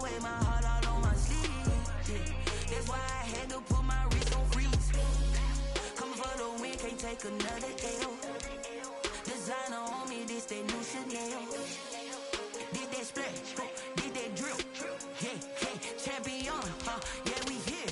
away my heart all on my sleeve. Yeah. That's why I had to put my wrist on freeze. Coming for the win, can't take another L. Designer on me, this that new Chanel. Did that splash, did that drill. Yeah, champion, yeah, we here.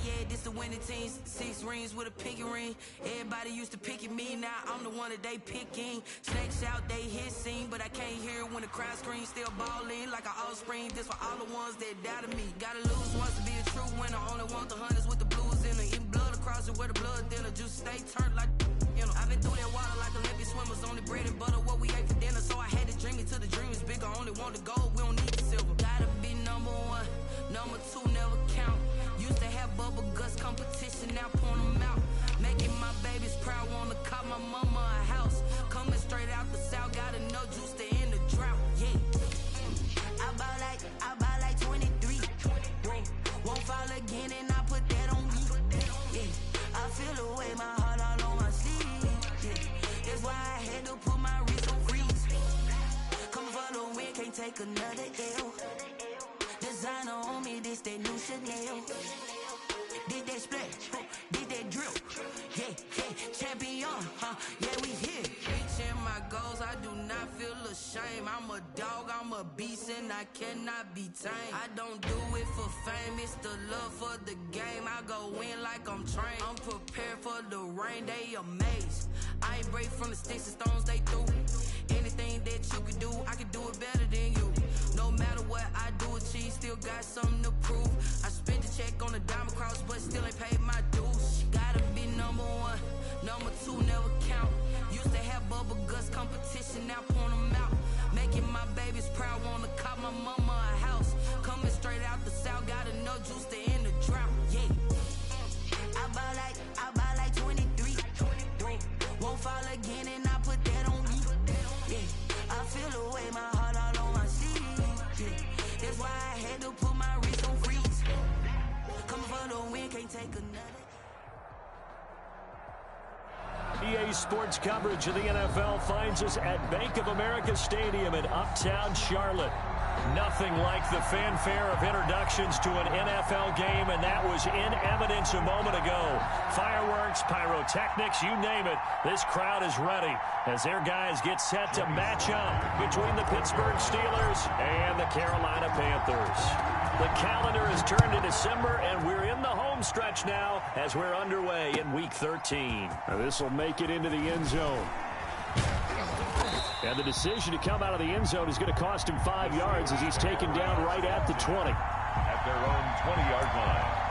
Yeah, this the winning team. 6 rings with a pinky ring. Everybody used to pick at me, now I'm the one that they picking. Snakes out, they hit scene, but I can't hear it when the crowd screams. Still ballin' like an offspring. This for all the ones that doubted me. Gotta lose once to be a true winner. Only want the hunters with the blues in it. Eating blood across it where the blood thinner. Just stay turned like, you know. I've been through that water like Olympic swimmers. Only bread and butter, what we ate for dinner. So I had to dream it till the dream is bigger. Only want the gold, we don't need the silver. Gotta be number 1, number 2 never count. Used to have bubble guts competition, now point them out. Making my babies proud, wanna call my mama a house. Coming straight out the south, gotta know juice to end the drought. Yeah, I buy like 23. Won't fall again, and I put that on me. Yeah, I feel the way my heart all on my sleeve. Yeah, that's why I had to put my wrist on freeze. Coming for the win, can't take another L. Designer on me, this that new Chanel. Did that splash, did that drill. Yeah, champion, yeah, we here. Reaching my goals, I do not feel ashamed. I'm a dog, I'm a beast, and I cannot be tamed. I don't do it for fame, it's the love for the game. I go in like I'm trained. I'm prepared for the rain, they amazed. I ain't break from the sticks and stones they threw. Anything that you can do, I can do it better than you. No matter what I do, achieve, still got something to prove. I spent the check on the diamond cross, but still ain't paid my dues. Gotta be number 1, number 2 never count. Used to have bubble guts competition, now point them out. Making my babies proud, wanna call my mama a house. Coming straight out the south, gotta know juice to end the drought. Yeah, I buy like 23. Won't fall again, and I put that on me. Yeah, I feel the way my heart all on my sleeve. Yeah, that's why I had to put my wrist on freeze. Coming for the win, can't take another. EA Sports coverage of the NFL finds us at Bank of America Stadium in Uptown Charlotte. Nothing like the fanfare of introductions to an NFL game, and that was in evidence a moment ago. Fireworks, pyrotechnics, you name it. This crowd is ready as their guys get set to match up between the Pittsburgh Steelers and the Carolina Panthers. The calendar has turned to December, and we're in the home stretch now as we're underway in Week 13. Now this will make it into the end zone. And the decision to come out of the end zone is going to cost him 5 yards as he's taken down right at the 20. At their own 20-yard line.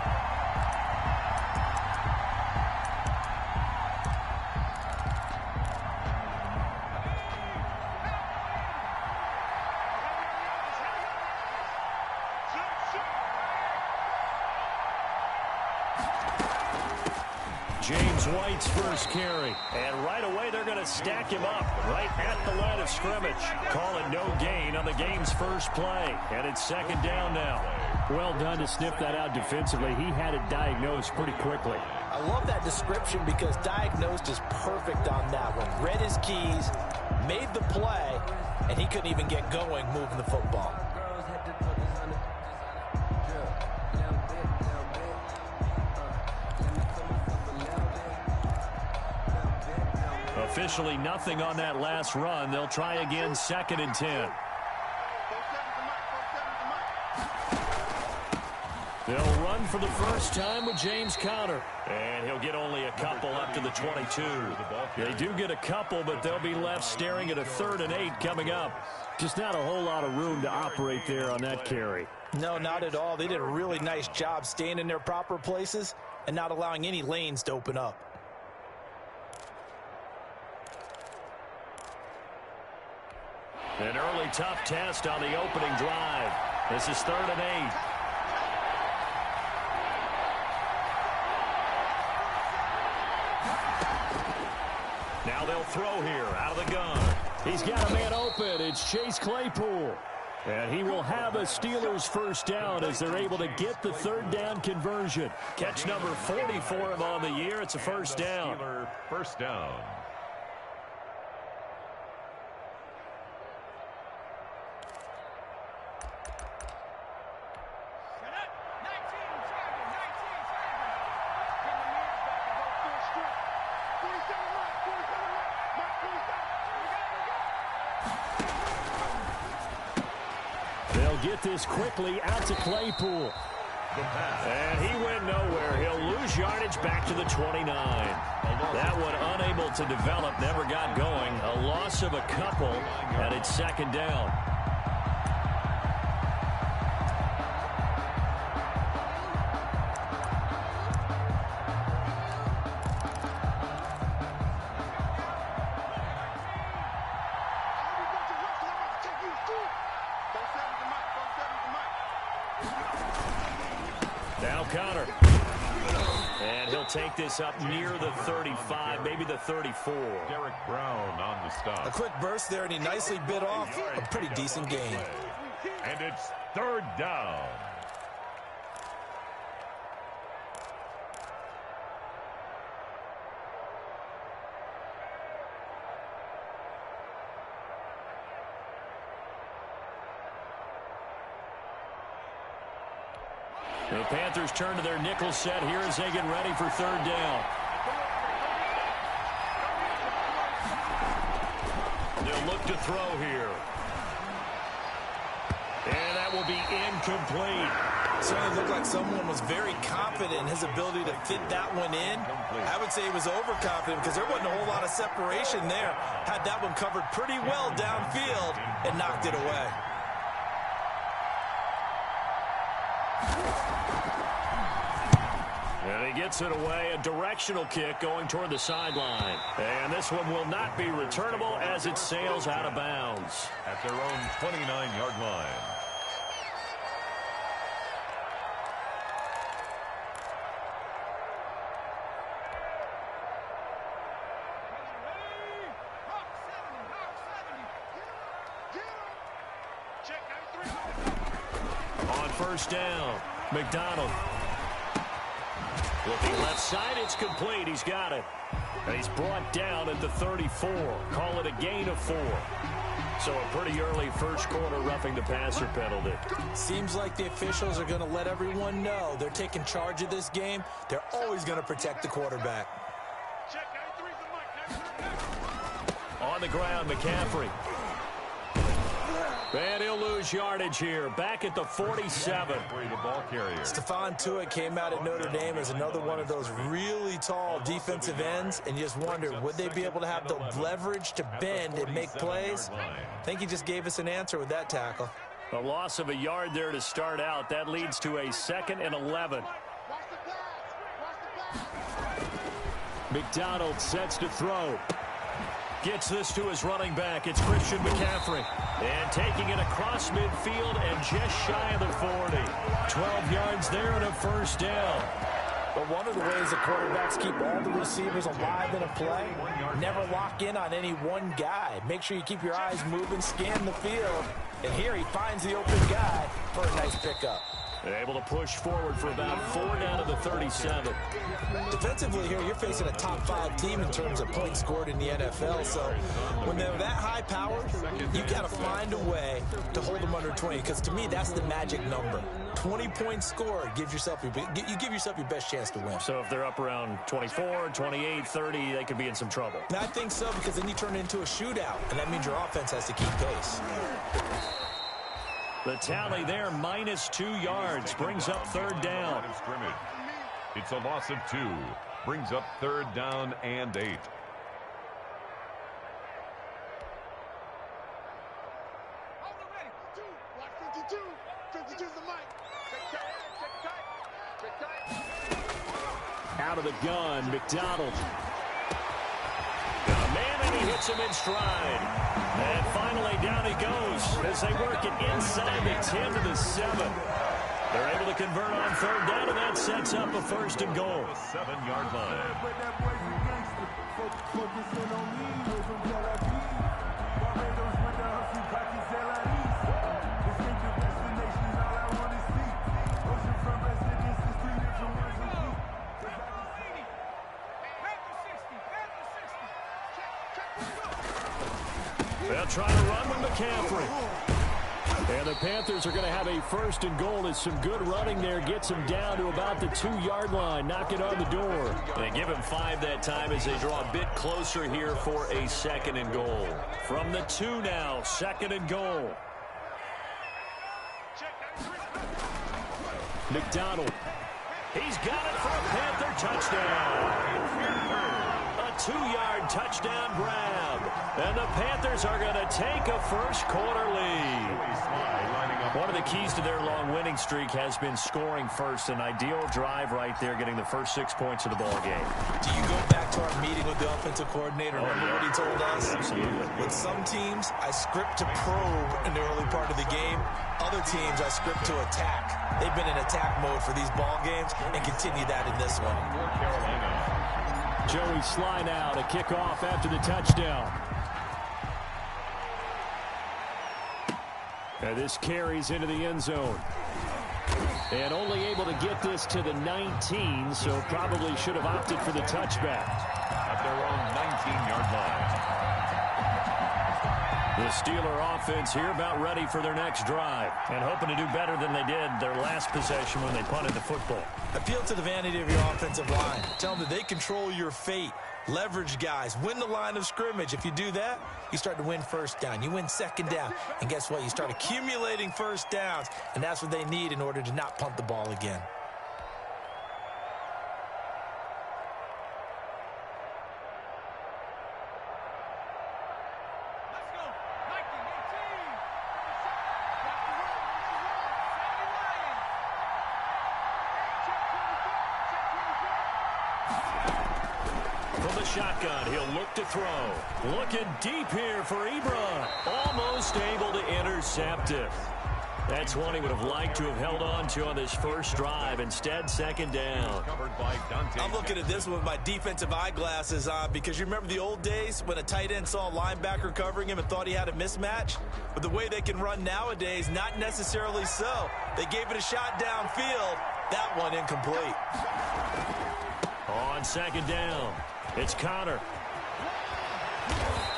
James White's first carry. And right away, they're going to stack him up right at the line of scrimmage. Call it no gain on the game's first play. And it's second down now. Well done to sniff that out defensively. He had it diagnosed pretty quickly. I love that description because diagnosed is perfect on that one. Read his keys, made the play, and he couldn't even get going moving the football. Officially nothing on that last run. They'll try again, 2nd and 10. They'll run for the first time with James Conner. And he'll get only a couple up to the 22. They do get a couple, but they'll be left staring at a 3rd and 8 coming up. Just not a whole lot of room to operate there on that carry. No, not at all. They did a really nice job staying in their proper places and not allowing any lanes to open up. An early tough test on the opening drive. This is 3rd and 8. Now they'll throw here out of the gun. He's got a man open. It's Chase Claypool. And he will have a Steelers first down as they're able to get the 3rd down conversion. Catch number 40 for him on the year. It's a first down. Steeler first down. get this quickly out to Claypool. And he went nowhere. He'll lose yardage back to the 29. That one unable to develop, never got going. A loss of a couple, and it's second down. Now Connor. And he'll take this up near the 35, maybe the 34. Derek Brown on the stop. A quick burst there, and he nicely bit off a pretty decent gain. And it's third down. The Panthers turn to their nickel set here as they get ready for third down. They'll look to throw here. And that will be incomplete. Certainly looked like someone was very confident in his ability to fit that one in. I would say he was overconfident because there wasn't a whole lot of separation there. Had that one covered pretty well downfield and knocked it away. And he gets it away, a directional kick going toward the sideline. And this one will not be returnable as it sails out of bounds. At their own 29-yard line. On first down, McDonald. Looking left side, it's complete. He's got it. And he's brought down at the 34. Call it a gain of 4. So a pretty early first quarter roughing the passer penalty. Seems like the officials are going to let everyone know they're taking charge of this game. They're always going to protect the quarterback. On the ground, McCaffrey. And he'll lose yardage here. Back at the 47. The ball carrier. Stephon Tuitt came out at Notre Dame as another one of those really tall defensive ends, and you just wonder, would they be able to have the leverage to bend and make plays? I think he just gave us an answer with that tackle. A loss of a yard there to start out. That leads to a 2nd and 11. McDonald sets to throw. Gets this to his running back. It's Christian McCaffrey. And taking it across midfield and just shy of the 40. 12 yards there and a first down. But one of the ways the quarterbacks keep all the receivers alive in a play, never lock in on any one guy. Make sure you keep your eyes moving, scan the field. And here he finds the open guy for a nice pickup. Able to push forward for about 4 down to the 37. Defensively here, you're facing a top-5 team in terms of points scored in the NFL. So when they're that high-powered, you got to find a way to hold them under 20. Because to me, that's the magic number. 20 points scored gives yourself you give yourself your best chance to win. So if they're up around 24, 28, 30, they could be in some trouble. And I think so, because then you turn it into a shootout, and that means your offense has to keep pace. The tally there, -2 yards, brings up third down. It's a loss of 2. Brings up third down and 8. Out of the gun, McDonald. Got a man, and he hits him in stride. And finally, down he goes as they work it inside the 10 to the 7. They're able to convert on third down, and that sets up a 1st and goal. 7-yard line. They'll try to run with McCaffrey. And the Panthers are going to have a 1st and goal as some good running there gets them down to about the 2-yard line. Knock it on the door. They give him 5 that time as they draw a bit closer here for a 2nd and goal. From the 2 now, 2nd and goal. McDonald. He's got it for a Panther touchdown. A 2-yard touchdown grab. And the Panthers are going to take a first-quarter lead. One of the keys to their long winning streak has been scoring first. An ideal drive right there, getting the first 6 points of the ball game. Do you go back to our meeting with the offensive coordinator? Remember what he told us? Absolutely. With some teams, I script to probe in the early part of the game. Other teams, I script to attack. They've been in attack mode for these ball games and continue that in this one. Joey Sly now to kick off after the touchdown. And this carries into the end zone. And only able to get this to the 19, so probably should have opted for the touchback. At their own 19-yard line. The Steeler offense here about ready for their next drive and hoping to do better than they did their last possession when they punted the football. Appeal to the vanity of your offensive line. Tell them that they control your fate. Leverage guys. Win the line of scrimmage. If you do that, you start to win first down. You win second down. And guess what? You start accumulating first downs. And that's what they need in order to not punt the ball again. Shotgun, he'll look to throw. Looking deep here for Ebron. Almost able to intercept it. That's one he would have liked to have held on to on this first drive. Instead, second down. I'm looking at this with my defensive eyeglasses on because you remember the old days when a tight end saw a linebacker covering him and thought he had a mismatch? But the way they can run nowadays, not necessarily so. They gave it a shot downfield. That one incomplete. On second down. It's Connor.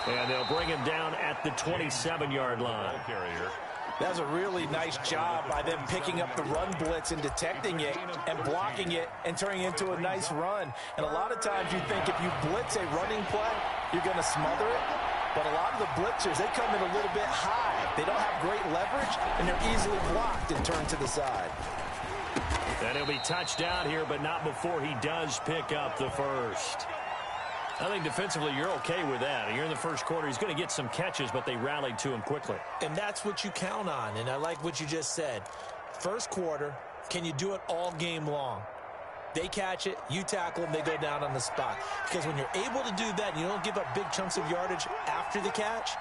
And they'll bring him down at the 27-yard line. That was a really nice job by them picking up the run blitz and detecting it and blocking it and turning it into a nice run. And a lot of times you think if you blitz a running play, you're going to smother it. But a lot of the blitzers, they come in a little bit high. They don't have great leverage, and they're easily blocked and turned to the side. And he'll be touched down here, but not before he does pick up the first. I think defensively you're okay with that. You're in the first quarter. He's going to get some catches, but they rallied to him quickly. And that's what you count on, and I like what you just said. First quarter, can you do it all game long? They catch it, you tackle them, they go down on the spot. Because when you're able to do that and you don't give up big chunks of yardage after the catch,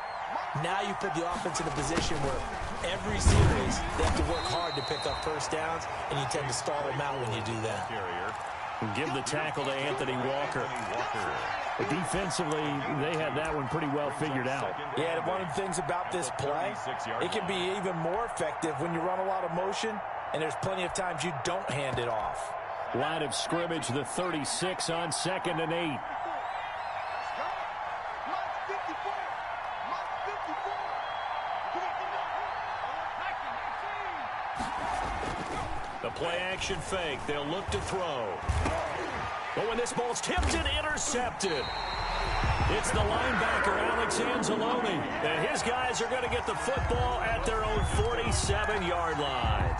now you put the offense in a position where every series they have to work hard to pick up first downs, and you tend to stall them out when you do that. Give the tackle to Anthony Walker. Defensively, they have that one pretty well figured out. Yeah, one of the things about this play, it can be even more effective when you run a lot of motion, and there's plenty of times you don't hand it off. Line of scrimmage, the 36 on 2nd and 8. The play-action fake. They'll look to throw. But when this ball's tipped and intercepted, it's the linebacker, Alex Anzalone. And his guys are going to get the football at their own 47-yard line.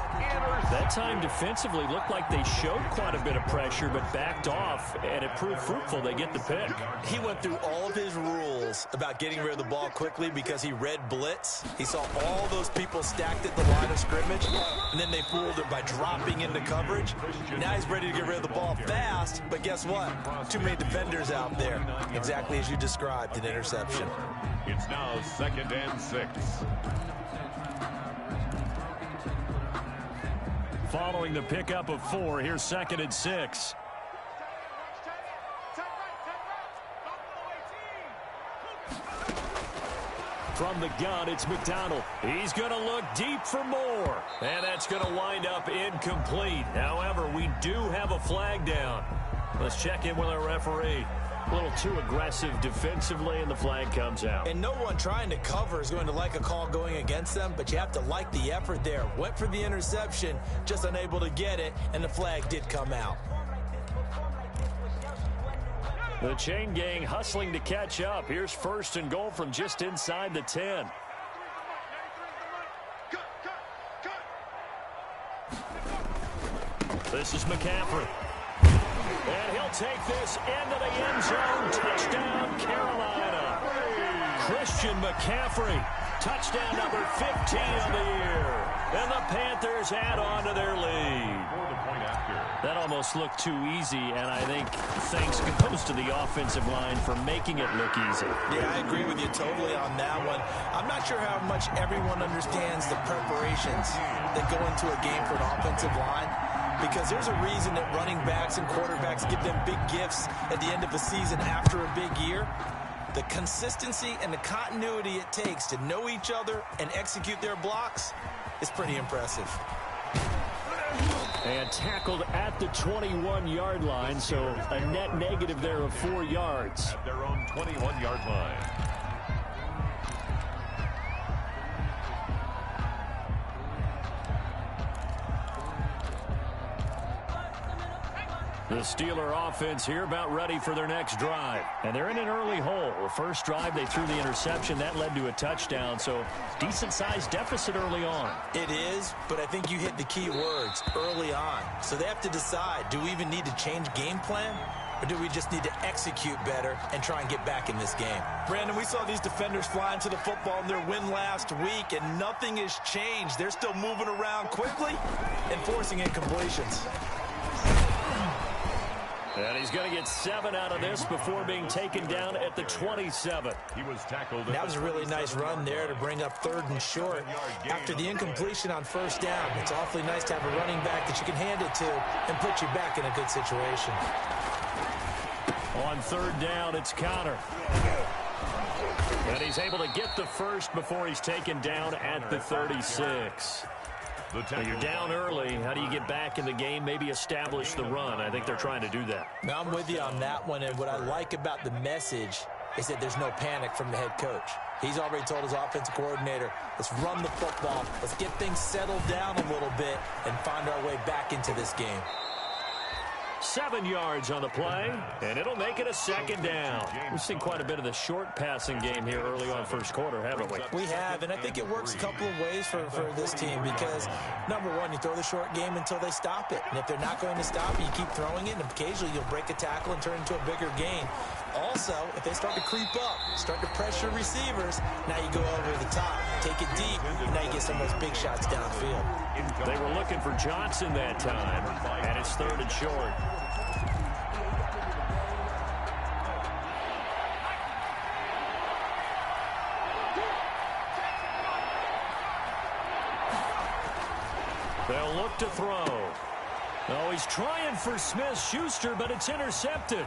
That time defensively looked like they showed quite a bit of pressure, but backed off, and it proved fruitful. They get the pick. He went through all of his rules about getting rid of the ball quickly because he read blitz. He saw all those people stacked at the line of scrimmage, and then they fooled him by dropping into coverage. Now he's ready to get rid of the ball fast, but guess what? Too many defenders out there. Exactly as you described, an interception. It's now 2nd and 6. Following the pickup of 4, here's 2nd and 6. From the gun, it's McDonald. He's going to look deep for more. And that's going to wind up incomplete. However, we do have a flag down. Let's check in with our referee. A little too aggressive defensively, and the flag comes out. And no one trying to cover is going to like a call going against them, but you have to like the effort there. Went for the interception, just unable to get it, and the flag did come out. The chain gang hustling to catch up. Here's 1st and goal from just inside the 10. This is McCaffrey. And he'll take this into the end zone. Touchdown, Carolina. Christian McCaffrey. Touchdown number 15 of the year. And the Panthers add on to their lead. That almost looked too easy, and I think thanks goes to the offensive line for making it look easy. Yeah, I agree with you totally on that one. I'm not sure how much everyone understands the preparations that go into a game for an offensive line, because there's a reason that running backs and quarterbacks give them big gifts at the end of a season after a big year. The consistency and the continuity it takes to know each other and execute their blocks is pretty impressive. And tackled at the 21-yard line, so a net negative there of 4 yards. At their own 21-yard line. The Steeler offense here about ready for their next drive. And they're in an early hole. The first drive, they threw the interception. That led to a touchdown, so decent-sized deficit early on. It is, but I think you hit the key words, early on. So they have to decide, do we even need to change game plan? Or do we just need to execute better and try and get back in this game? Brandon, we saw these defenders flying to the football in their win last week, and nothing has changed. They're still moving around quickly and forcing incompletions. And he's going to get 7 out of this before being taken down at the 27. He was tackled. That was a really nice run there to bring up 3rd and short. After the incompletion on 1st down, it's awfully nice to have a running back that you can hand it to and put you back in a good situation. On 3rd down, it's Connor. And he's able to get the first before he's taken down at the 36. Well, you're down early. How do you get back in the game? Maybe establish the run. I think they're trying to do that. Now, I'm with you on that one, and what I like about the message is that there's no panic from the head coach. He's already told his offensive coordinator, let's run the football, let's get things settled down a little bit and find our way back into this game. 7 yards on the play, and it'll make it a 2nd down. We've seen quite a bit of the short passing game here early on first quarter, haven't we? We have, and I think it works a couple of ways for this team because, number one, you throw the short game until they stop it. And if they're not going to stop it, you keep throwing it, and occasionally you'll break a tackle and turn it into a bigger gain. Also, if they start to creep up, start to pressure receivers, now you go over the top, take it deep, and now you get some of those big shots downfield. They were looking for Johnson that time, and it's 3rd and short. They'll look to throw. Oh, he's trying for Smith-Schuster, but it's intercepted.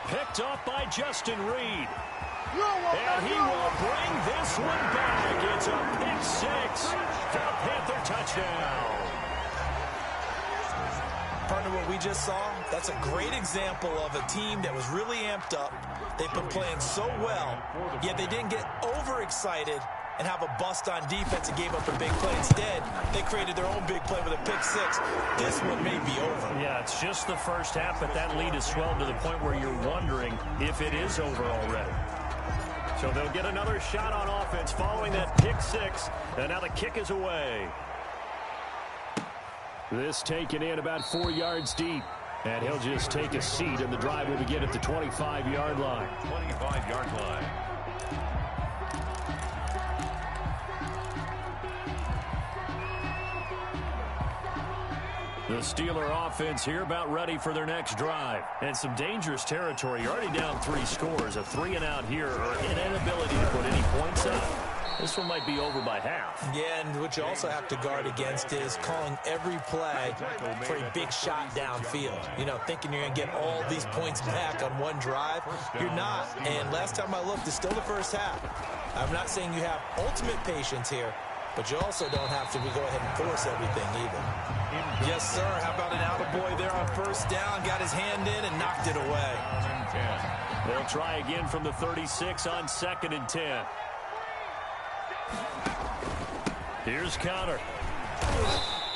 Picked up by Justin Reed. And he will bring this one back. It's a pick 6 for a Panther touchdown. Partner, what we just saw, that's a great example of a team that was really amped up. They've been playing so well, yet they didn't get overexcited and have a bust on defense and gave up a big play. Instead, they created their own big play with a pick 6. This one may be over. Yeah, it's just the first half, but that lead has swelled to the point where you're wondering if it is over already. So they'll get another shot on offense following that pick 6, and now the kick is away. This taken in about 4 yards deep, and he'll just take a seat, and the drive will begin at the 25-yard line. 25-yard line. The Steeler offense here about ready for their next drive. And some dangerous territory. You're already down 3 scores. A 3-and-out here or an inability to put any points up. This one might be over by half. Yeah, and what you also have to guard against is calling every play for a big shot downfield. You know, thinking you're going to get all these points back on one drive. You're not. And last time I looked, it's still the first half. I'm not saying you have ultimate patience here, but you also don't have to go ahead and force everything either. Yes, sir. How about an attaboy there on 1st down? Got his hand in and knocked it away. They'll try again from the 36 on 2nd and 10. Here's Connor.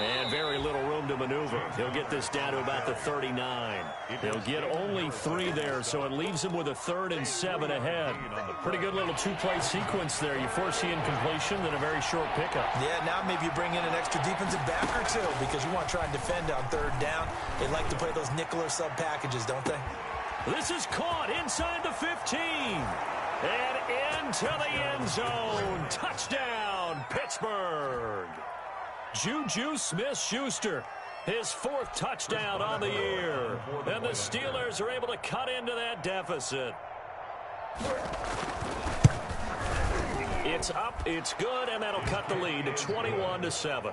And very little room to maneuver. He'll get this down to about the 39. He'll get only 3 there, so it leaves him with a 3rd and 7 ahead. Pretty good little 2-play sequence there. You force the incompletion, then a very short pickup. Yeah, now maybe you bring in an extra defensive back or 2 because you want to try and defend on 3rd down. They like to play those nickel or sub packages, don't they? This is caught inside the 15. And into the end zone. Touchdown, Pittsburgh. Juju Smith-Schuster, his 4th touchdown on the year. And the Steelers are able to cut into that deficit. It's up, it's good, and that'll cut the lead to 21-7.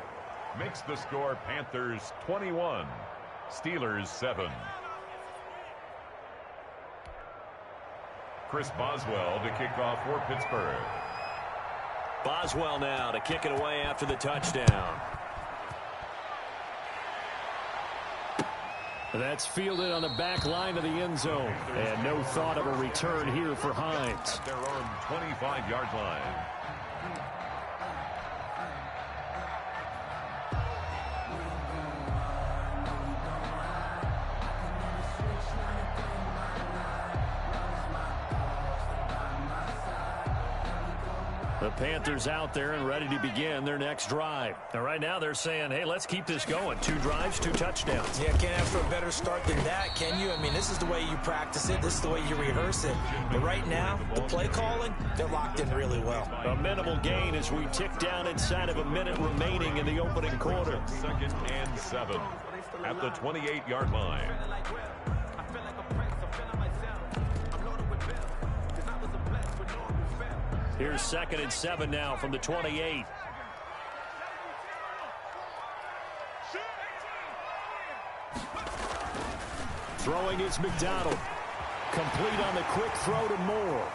Makes the score Panthers 21, Steelers 7. Chris Boswell to kick off for Pittsburgh. Boswell now to kick it away after the touchdown. That's fielded on the back line of the end zone. And no thought of a return here for Hines. Their own 25-yard line. The Panthers out there and ready to begin their next drive. Now, right now they're saying, hey, let's keep this going. 2 drives, 2 touchdowns. Yeah, can't ask for a better start than that, can you? I mean, this is the way you practice it. This is the way you rehearse it. But right now, the play calling, they're locked in really well. A minimal gain as we tick down inside of a minute remaining in the opening quarter. 2nd and 7 at the 28-yard line. Here's 2nd and 7 now from the 28. Throwing is McDonald. Complete on the quick throw to Moore.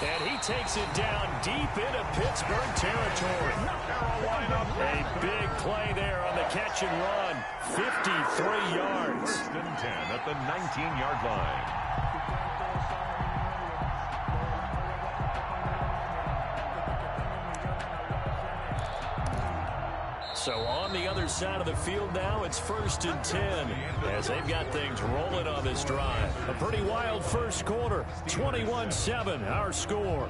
And he takes it down deep into Pittsburgh territory. A big play there on the catch and run. 53 yards. 1st and 10 at the 19-yard line. So on the other side of the field now, it's 1st and 10 as they've got things rolling on this drive. A pretty wild first quarter. 21-7, our score.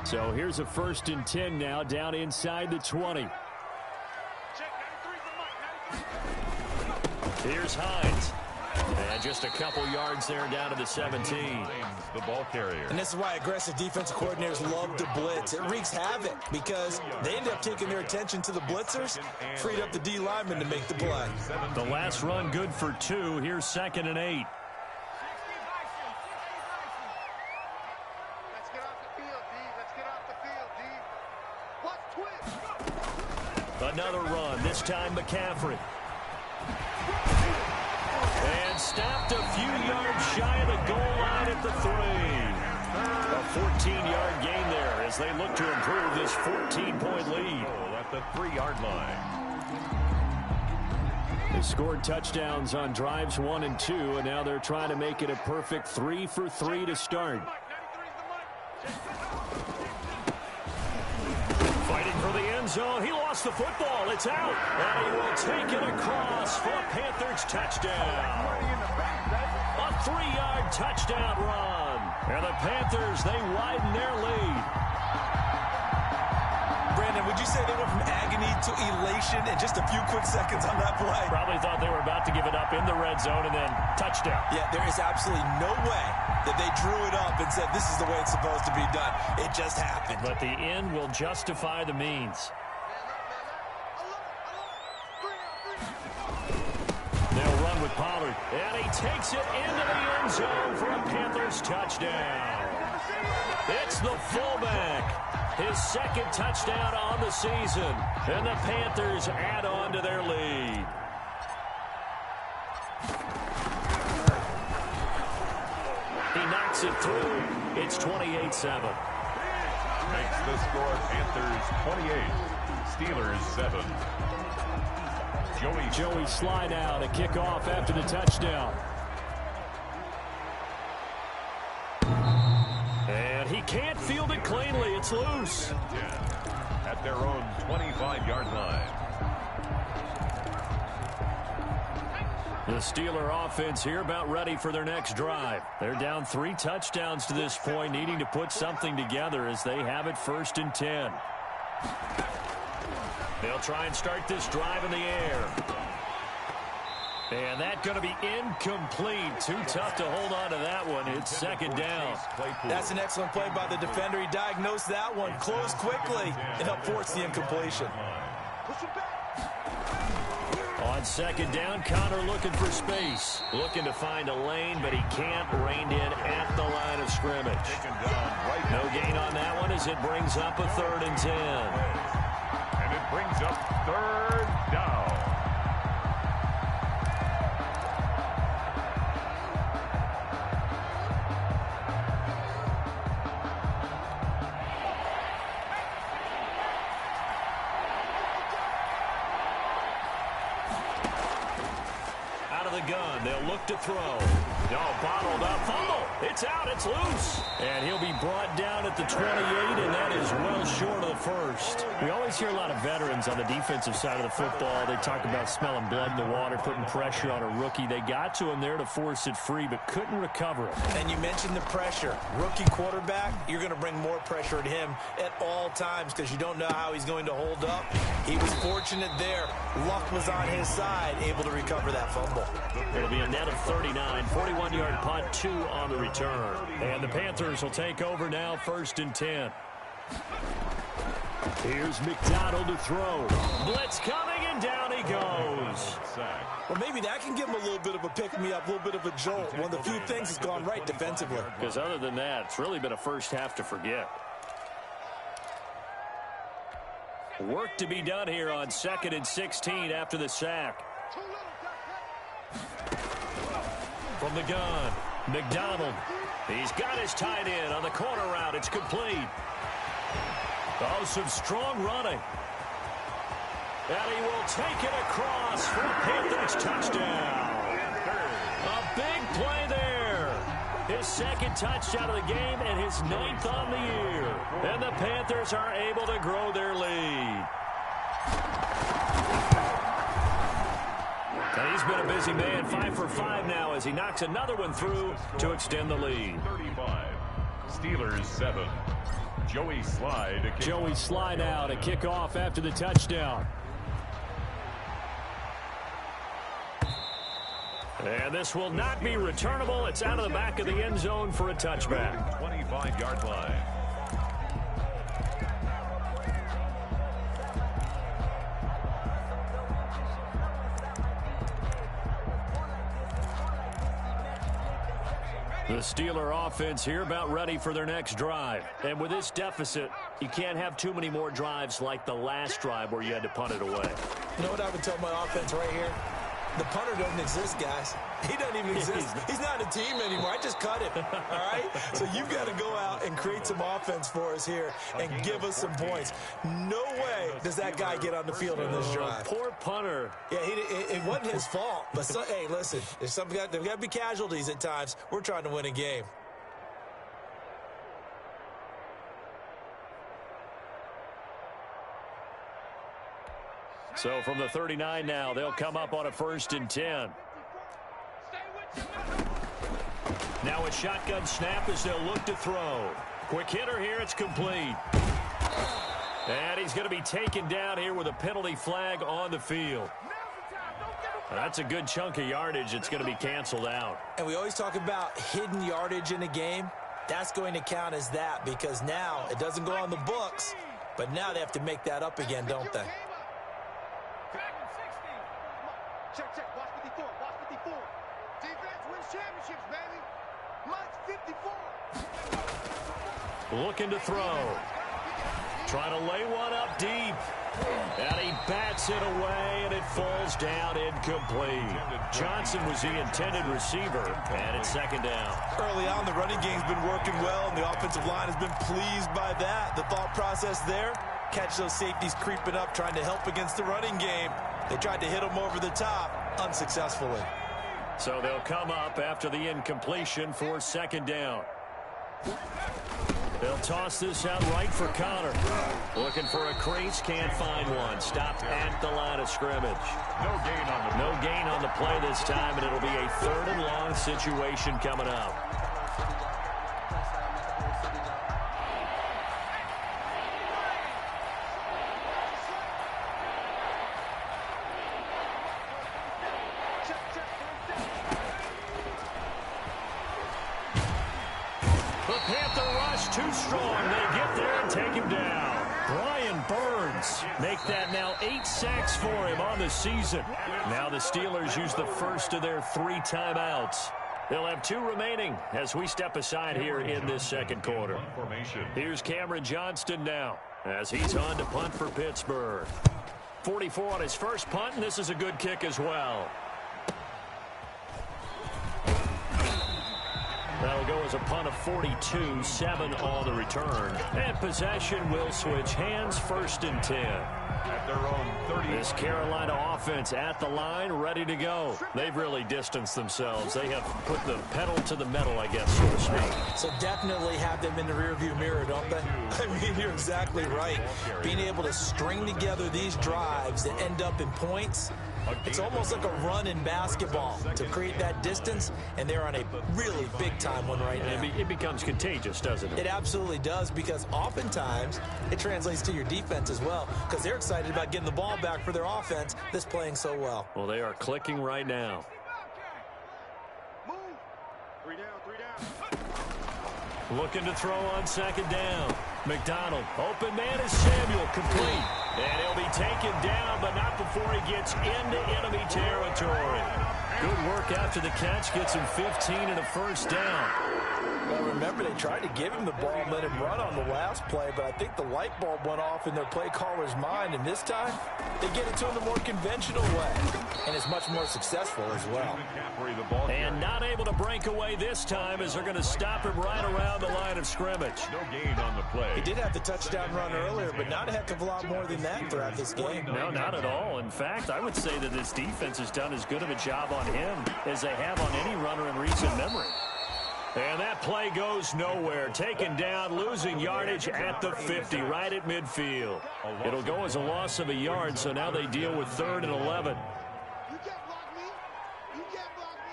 So here's a 1st and 10 now down inside the 20. Here's Hines. And just a couple yards there down to the 17. The ball carrier. And this is why aggressive defensive coordinators love to blitz. It wreaks havoc because they end up taking their attention to the blitzers, freed up the D lineman to make the play. The last run good for 2. Here's 2nd and 8. Let's get off the field, D. Let's get off the field, D. What's twist? Another run, this time McCaffrey. And stopped a few yards shy of the goal line at the 3. A 14-yard gain there as they look to improve this 14-point lead. At the 3-yard line. They scored touchdowns on drives 1 and 2, and now they're trying to make it a perfect 3 for 3 to start. Fighting for the end zone. He lost the football. It's out. And he will take it across for a Panthers touchdown. A 3-yard touchdown run. And the Panthers, they widen their lead. Brandon, would you say they went from agony to elation in just a few quick seconds on that play? Probably thought they were about to give it up in the red zone and then touchdown. Yeah, there is absolutely no way that they drew it up and said this is the way it's supposed to be done. It just happened. But the end will justify the means. They'll run with Pollard. And he takes it into the end zone for a Panthers touchdown. It's the fullback. His 2nd touchdown on the season. And the Panthers add on to their lead. He knocks it through. It's 28-7. Makes the score Panthers 28, Steelers 7. Joey slide out, a kickoff after the touchdown. can't field it cleanly. It's loose. At their own 25-yard line. The Steeler offense here about ready for their next drive. They're down 3 touchdowns to this point, needing to put something together as they have it 1st and 10. They'll try and start this drive in the air. And that's going to be incomplete. Too tough to hold on to that one. It's 2nd down. That's an excellent play by the defender. He diagnosed that one, closed quickly, and helped force the incompletion. On 2nd down, Connor looking for space. Looking to find a lane, but he can't. Reined in at the line of scrimmage. No gain on that one as it brings up a 3rd and 10. And it brings up 3rd down. Gun. They'll look to throw. No, bottled up. Fumble. It's out. It's loose. And he'll be brought down at the 28, and that is well short of the 1st. We always hear a lot of veterans on the defensive side of the football. They talk about smelling blood in the water, putting pressure on a rookie. They got to him there to force it free, but couldn't recover it. And you mentioned the pressure. Rookie quarterback, you're going to bring more pressure at him at all times because you don't know how he's going to hold up. He was fortunate there. Luck was on his side, able to recover that fumble. It'll be a net of 39, 41-yard punt, 2 on the return. And the Panthers will take over now, 1st and 10. Here's McDonald to throw. Blitz coming, and down he goes. Well, maybe that can give him a little bit of a pick-me-up, a little bit of a jolt. One of the few things has gone right defensively. Because other than that, it's really been a first half to forget. Work to be done here on 2nd and 16 after the sack. From the gun, McDonald. He's got his tight end on the corner route. It's complete. Oh, some strong running. And he will take it across for a Panthers touchdown. A big play there. His 2nd touchdown of the game and his 9th on the year. And the Panthers are able to grow their lead. And he's been a busy man, 5 for 5 now as he knocks another one through to extend the lead. 35. Steelers 7. Joey Slye now to kick off after the touchdown. And this will not be returnable. It's out of the back of the end zone for a touchback. 25-yard line. The Steeler offense here about ready for their next drive. And with this deficit, you can't have too many more drives like the last drive where you had to punt it away. You know what I would tell my offense right here? The punter doesn't exist, guys. He doesn't even exist. He's not a team anymore. I just cut him, all right? So you've got to go out and create some offense for us here and give us some points. No way does that guy get on the field on this drive. Poor punter. Yeah, it wasn't his fault. But, hey, listen, there's got to be casualties at times. We're trying to win a game. So from the 39 now, they'll come up on a 1st and 10. Now a shotgun snap as they'll look to throw. Quick hitter here, it's complete. And he's going to be taken down here with a penalty flag on the field. That's a good chunk of yardage. It's going to be canceled out. And we always talk about hidden yardage in a game. That's going to count as that because now it doesn't go on the books, but now they have to make that up again, don't they? Check, watch 54, watch 54. Defense wins championships, baby. Mine's 54. Looking to throw. Trying to lay one up deep. And he bats it away, and it falls down incomplete. Johnson was the intended receiver, and it's 2nd down. Early on, the running game's been working well, and the offensive line has been pleased by that. The thought process there, catch those safeties creeping up, trying to help against the running game. They tried to hit him over the top, unsuccessfully. So they'll come up after the incompletion for 2nd down. They'll toss this out right for Connor. Looking for a crease, can't find one. Stopped at the line of scrimmage. No gain on the play this time, and it'll be a 3rd and long situation coming up. The Panther rush too strong. They get there and take him down. Brian Burns make that now 8 sacks for him on the season. Now the Steelers use the first of their 3 timeouts. They'll have 2 remaining as we step aside here in this second quarter. Here's Cameron Johnston now as he's on to punt for Pittsburgh. 44 on his first punt, and this is a good kick as well. That'll go as a punt of 42, 7 on the return. And possession will switch hands, 1st and 10. At their own 30. This Carolina offense at the line, ready to go. They've really distanced themselves. They have put the pedal to the metal, I guess, so to speak. So definitely have them in the rearview mirror, don't they? I mean, you're exactly right. Being able to string together these drives that end up in points, it's almost like a run in basketball to create that distance, and they're on a really big-time one right now. It becomes contagious, doesn't it? It absolutely does, because oftentimes it translates to your defense as well, because they're excited about getting the ball back for their offense that's playing so well. Well, they are clicking right now. Move. 3 down, 3 down. Looking to throw on 2nd down. McDonald, open man is Samuel, complete. And he'll be taken down, but not before he gets into enemy territory. Good work after the catch, gets him 15 and a 1st down. Well, remember, they tried to give him the ball and let him run on the last play, but I think the light bulb went off in their play caller's mind, and this time they get it to him the more conventional way, and it's much more successful as well. And not able to break away this time as they're going to stop him right around the line of scrimmage. No gain on the play. He did have the touchdown run earlier, but not a heck of a lot more than that throughout this game. No, not at all. In fact, I would say that this defense has done as good of a job on him as they have on any runner in recent memory. And that play goes nowhere. Taken down, losing yardage at the 50, right at midfield. It'll go as a loss of a yard, so now they deal with 3rd and 11. You can't block me. You can't block me.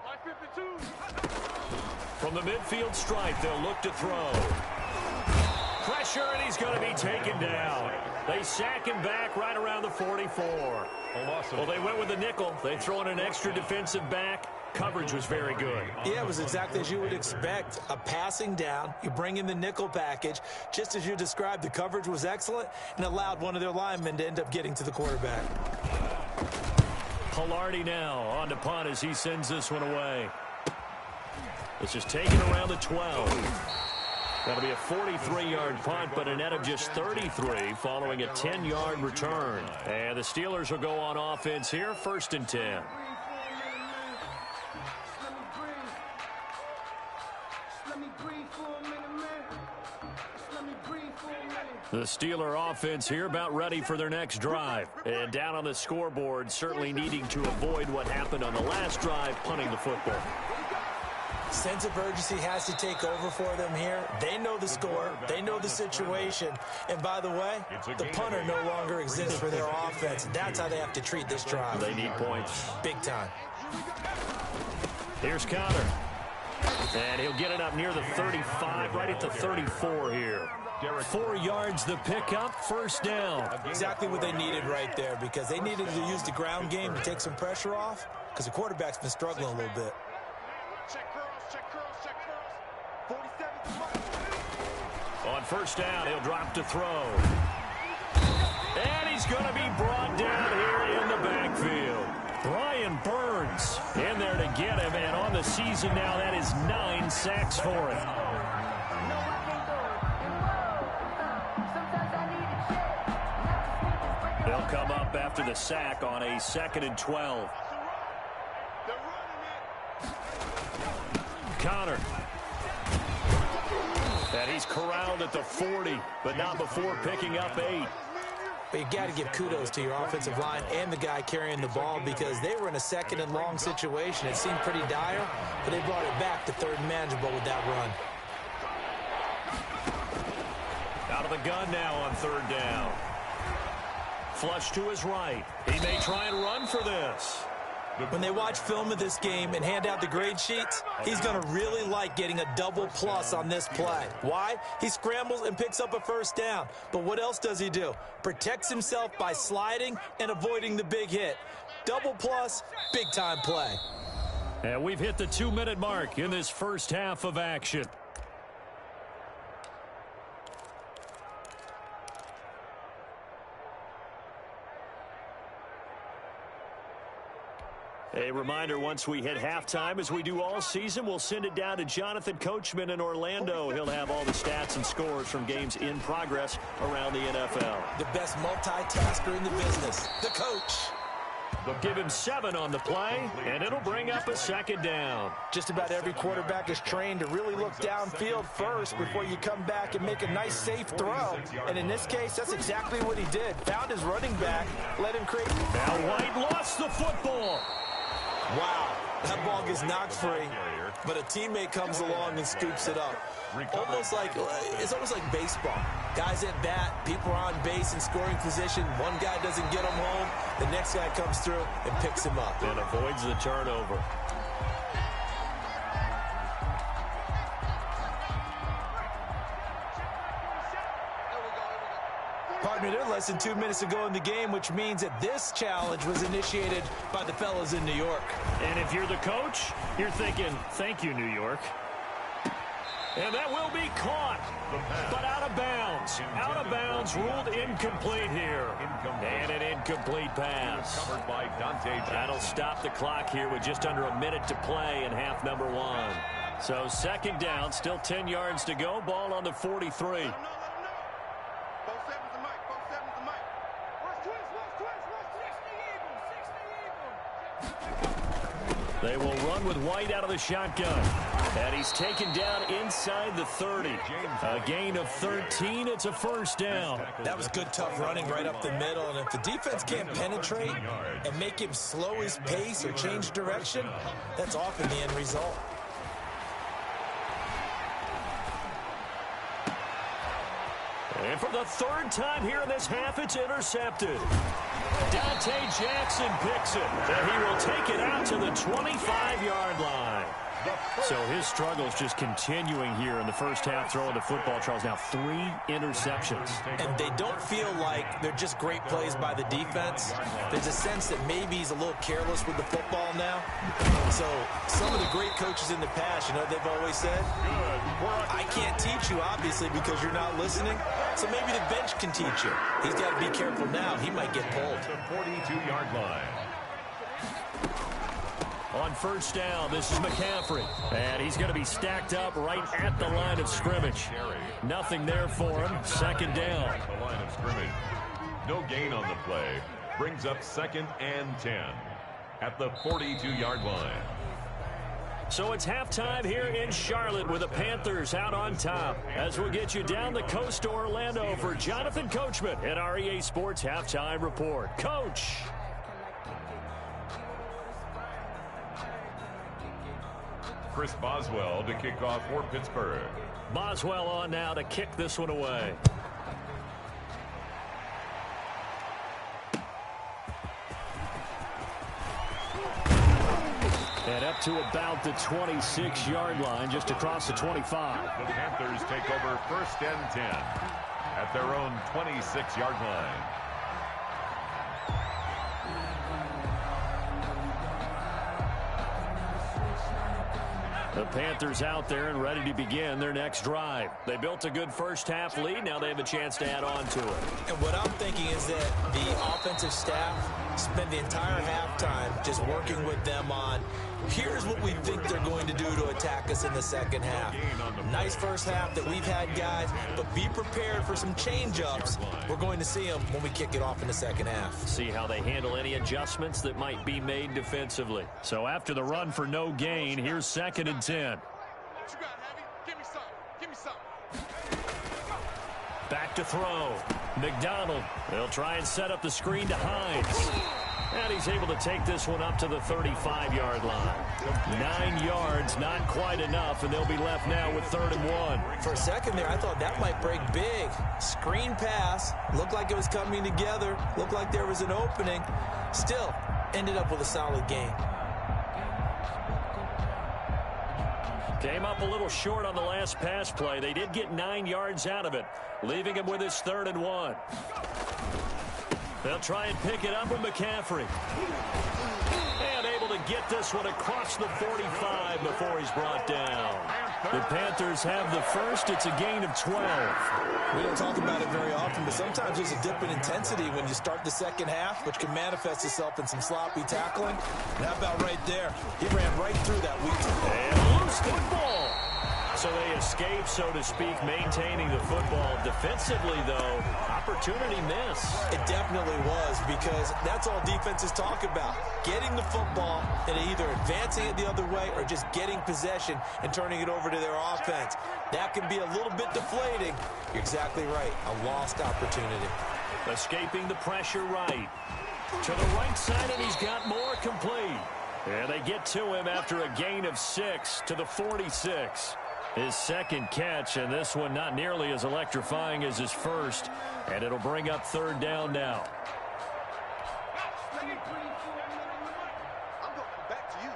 Line 52. From the midfield stripe, they'll look to throw. Pressure, and he's going to be taken down. They sack him back right around the 44. Well, they went with the nickel. They throw in an extra defensive back. Coverage was very good. Yeah, it was exactly as you would expect. A passing down, you bring in the nickel package. Just as you described, the coverage was excellent and allowed one of their linemen to end up getting to the quarterback. Pilardi now on to punt as he sends this one away. This is taken around the 12. That'll be a 43-yard punt, but a net of just 33 following a 10-yard return. And the Steelers will go on offense here, 1st and 10. The Steeler offense here about ready for their next drive. And down on the scoreboard, certainly needing to avoid what happened on the last drive, punting the football. Sense of urgency has to take over for them here. They know the score. They know the situation. And by the way, the punter no longer exists for their offense. That's how they have to treat this drive. They need points. Big time. Here's Connor. And he'll get it up near the 35, right at the 34 here. 4 yards the pickup, 1st down. Exactly what they needed right there, because they needed to use the ground game to take some pressure off, because the quarterback's been struggling a little bit. Check curls, check curls, check curls. 47 On 1st down, he'll drop to throw. And he's going to be brought down here in the backfield. Brian Burns in there to get him, and on the season now, that is 9 sacks for him. They'll come up after the sack on a 2nd and 12. Connor. And he's corralled at the 40, but not before picking up 8. But you got to give kudos to your offensive line and the guy carrying the ball, because they were in a 2nd and long situation. It seemed pretty dire, but they brought it back to 3rd and manageable with that run. Out of the gun now on third down. Flush to his right. He may try and run for this. When they watch film of this game and hand out the grade sheets, he's going to really like getting a double plus on this play. Why? He scrambles and picks up a first down. But what else does he do? Protects himself by sliding and avoiding the big hit. Double plus, big-time play. And we've hit the 2-minute mark in this first half of action. A reminder, once we hit halftime, as we do all season, we'll send it down to Jonathan Coachman in Orlando. He'll have all the stats and scores from games in progress around the NFL. The best multitasker in the business, the coach. They'll give him 7 on the play, and it'll bring up a second down. Just about every quarterback is trained to really look downfield first before you come back and make a nice, safe throw. And in this case, that's exactly what he did. Found his running back, let him create. Now White lost the football. Wow, that ball gets knocked free, but a teammate comes along and scoops it up. It's almost like baseball. Guys at bat, people are on base in scoring position. One guy doesn't get him home. The next guy comes through and picks him up. And avoids the turnover. Partner, they're less than 2 minutes to go in the game, which means that this challenge was initiated by the fellas in New York. And if you're the coach, you're thinking, thank you, New York. And that will be caught, but out of bounds. Out of bounds, ruled incomplete here. And an incomplete pass. That'll stop the clock here with just under a minute to play in half number 1. So second down, still 10 yards to go. Ball on the 43. They will run with White out of the shotgun. And he's taken down inside the 30. A gain of 13. It's a first down. That was good, tough running right up the middle. And if the defense can't penetrate and make him slow his pace or change direction, that's often the end result. And for the third time here in this half, it's intercepted. Dante Jackson picks it, and he will take it out to the 25-yard line. So his struggles just continuing here in the first half, throwing the football. Charles, now 3 interceptions. And they don't feel like they're just great plays by the defense. There's a sense that maybe he's a little careless with the football now. So some of the great coaches in the past, they've always said, I can't teach you, obviously, because you're not listening. So maybe the bench can teach you. He's got to be careful now. He might get pulled. The 42-yard line. On first down, this is McCaffrey. And he's going to be stacked up right at the line of scrimmage. Nothing there for him. Second down. The line of scrimmage. No gain on the play. Brings up 2nd and 10 at the 42-yard line. So it's halftime here in Charlotte with the Panthers out on top. As we'll get you down the coast to Orlando for Jonathan Coachman at our EA Sports Halftime Report. Coach. Chris Boswell to kick off for Pittsburgh. Boswell on now to kick this one away. And up to about the 26-yard line, just across the 25. The Panthers take over 1st and 10 at their own 26-yard line. The Panthers out there and ready to begin their next drive. They built a good first half lead. Now they have a chance to add on to it. And what I'm thinking is that the offensive staff spend the entire halftime just working with them on, here's what we think they're going to do to attack us in the second half. Nice first half that we've had, guys, but be prepared for some change-ups. We're going to see them when we kick it off in the second half. See how they handle any adjustments that might be made defensively. So after the run for no gain, here's 2nd and 10. What you got, Heavy? Give me some. Give me some. Back to throw. McDonald, they'll try and set up the screen to Hines. And he's able to take this one up to the 35-yard line. 9 yards, not quite enough, and they'll be left now with 3rd and 1. For a second there, I thought that might break big. Screen pass, looked like it was coming together, looked like there was an opening. Still, ended up with a solid game. Came up a little short on the last pass play. They did get 9 yards out of it, leaving him with his 3rd and 1. They'll try and pick it up with McCaffrey. And able to get this one across the 45 before he's brought down. The Panthers have the first. It's a gain of 12. We don't talk about it very often, but sometimes there's a dip in intensity when you start the second half, which can manifest itself in some sloppy tackling. And how about right there? He ran right through that weak. And loose football. So they escape, so to speak, maintaining the football. Defensively, though, opportunity miss. It definitely was, because that's all defenses talk about. Getting the football and either advancing it the other way or just getting possession and turning it over to their offense. That can be a little bit deflating. You're exactly right. A lost opportunity. Escaping the pressure right. To the right side, and he's got more complete. And they get to him after a gain of 6 to the 46. His second catch, and this one not nearly as electrifying as his first. And it'll bring up 3rd down now. I'm going back to you.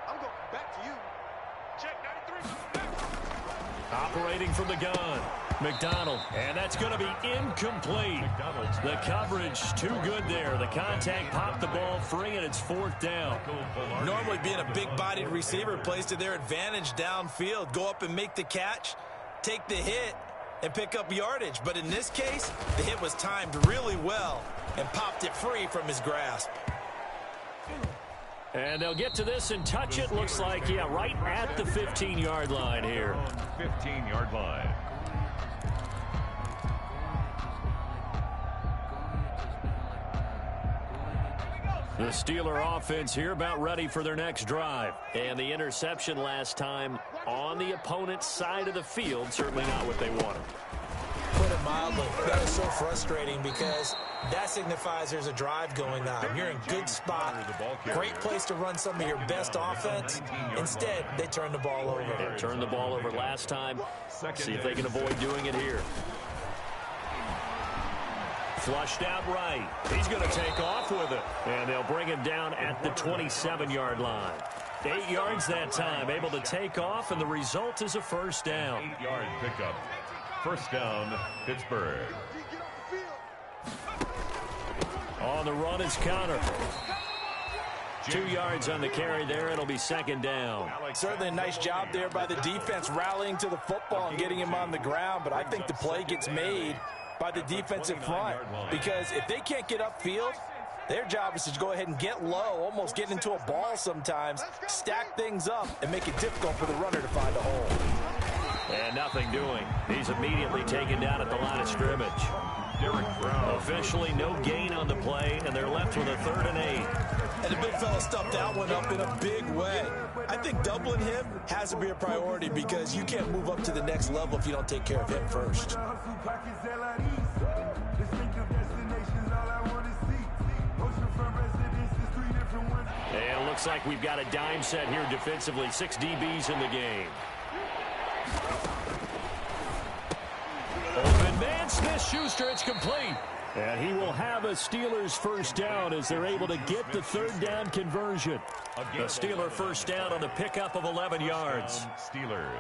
I'm going back to you. Check 93. Operating from the gun. McDonald, and that's going to be incomplete. The coverage too good there. The contact popped the ball free, and it's 4th down. Normally being a big-bodied receiver plays to their advantage downfield. Go up and make the catch, take the hit, and pick up yardage. But in this case, the hit was timed really well and popped it free from his grasp. And they'll get to this and touch it. Looks like, yeah, right at the 15-yard line here. 15-yard line. The Steeler offense here about ready for their next drive. And the interception last time on the opponent's side of the field, certainly not what they wanted. Put it mildly, that is so frustrating because that signifies there's a drive going on. You're in good spot, great place to run some of your best offense. Instead, they turn the ball over. They turned the ball over last time. See if they can avoid doing it here. Flushed out right. He's going to take off with it. And they'll bring him down at the 27-yard line. 8 yards that time, able to take off, and the result is a 1st down. 8-yard pickup. 1st down, Pittsburgh. On the run is Connor. 2 yards on the carry there. It'll be 2nd down. Certainly a nice job there by the defense rallying to the football and getting him on the ground, but I think the play gets made by the defensive front, because if they can't get upfield, their job is to go ahead and get low, almost get into a ball sometimes, stack things up, and make it difficult for the runner to find a hole. And nothing doing. He's immediately taken down at the line of scrimmage. Officially no gain on the play, and they're left with a 3rd and 8. And the big fella stuffed that one up in a big way. I think doubling him has to be a priority because you can't move up to the next level if you don't take care of him first. And it looks like we've got a dime set here defensively. 6 DBs in the game. Open man, Smith-Schuster, it's complete. And he will have a Steelers 1st down as they're able to get the 3rd down conversion. The Steeler 1st down on the pickup of 11 yards. Steelers.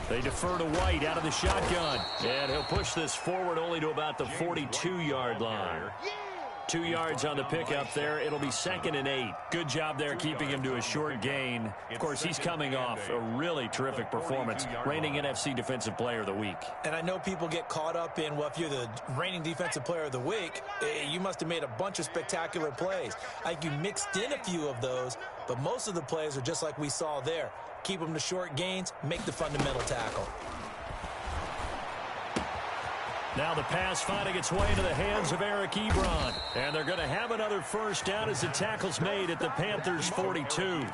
They defer to White out of the shotgun. And he'll push this forward only to about the 42-yard line. 2 yards on the pickup there. It'll be 2nd and 8. Good job there keeping him to a short gain. Of course, he's coming off a really terrific performance. Reigning NFC Defensive Player of the Week. And I know people get caught up in, well, if you're the reigning Defensive Player of the Week, you must have made a bunch of spectacular plays. Like you mixed in a few of those, but most of the plays are just like we saw there. Keep them to short gains, make the fundamental tackle. Now the pass finding its way into the hands of Eric Ebron. And they're going to have another first down as the tackle's made at the Panthers' 42.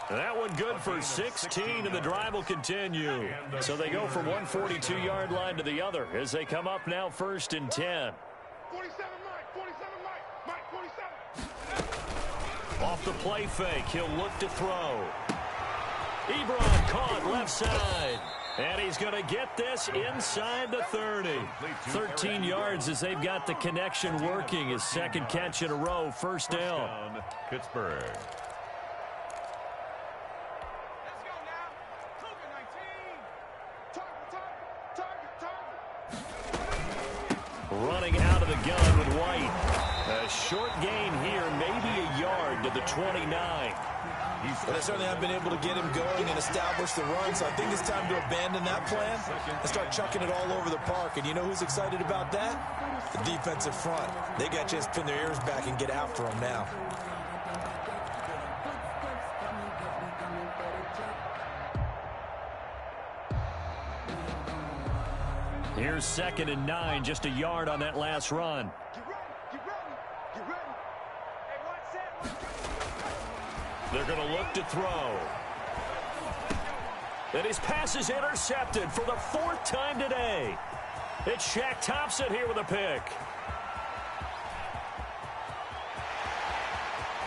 That one good for 16, and the drive will continue. So they go from one 42-yard line to the other as they come up now 1st and 10. 47 Mike, 47. Off the play fake, he'll look to throw. Ebron caught left side. And he's going to get this inside the 30. 13 yards as they've got the connection working. His second catch in a row, first down. Pittsburgh. Let's go now. Cougar 19. Target. Running out of the gun with White. A short gain here, maybe a yard to the 29. But they certainly haven't been able to get him going and establish the run, so I think it's time to abandon that plan and start chucking it all over the park. And you know who's excited about that? The defensive front. They got a chance to pin their ears back and get after him now. Here's 2nd and 9, just a yard on that last run. Get ready. Hey, one set. They're going to look to throw. And his pass is intercepted for the 4th time today. It's Shaq Thompson here with a pick.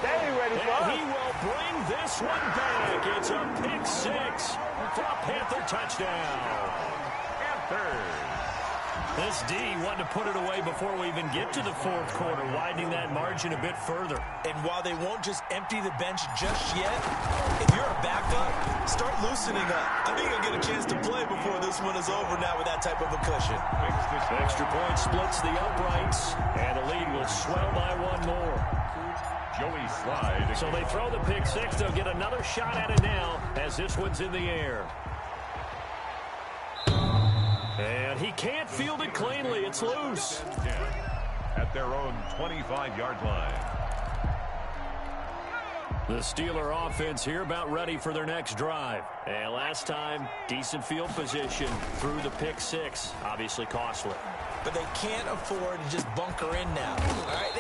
And he will bring this one back. It's a pick 6 for a Panther touchdown. Panthers. This D wanted to put it away before we even get to the 4th quarter, widening that margin a bit further. And while they won't just empty the bench just yet, if you're a backup, start loosening up. I think you'll get a chance to play before this one is over now with that type of a cushion. Extra point splits the uprights, and the lead will swell by one more. Joey Slide. So they throw the pick 6. They'll get another shot at it now as this one's in the air. And he can't field it cleanly. It's loose. At their own 25-yard line. The Steeler offense here about ready for their next drive. And last time, decent field position through the pick 6. Obviously costly. But they can't afford to just bunker in now. All right,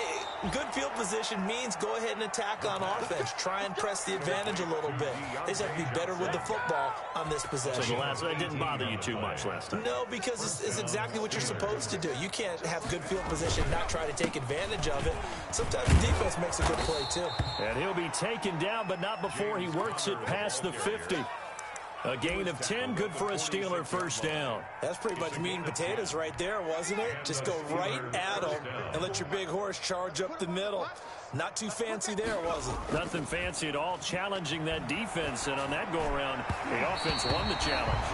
good field position means go ahead and attack on offense. Try and press the advantage a little bit. They just have to be better with the football on this possession. So that didn't bother you too much last time? No, because it's exactly what you're supposed to do. You can't have good field position, not try to take advantage of it. Sometimes the defense makes a good play, too. And he'll be taken down, but not before he works it past the 50. A gain of 10, good for a Steeler first down. That's pretty much meat and potatoes right there, wasn't it? Just go right at them and let your big horse charge up the middle. Not too fancy there, was it? Nothing fancy at all, challenging that defense, and on that go-around, the offense won the challenge.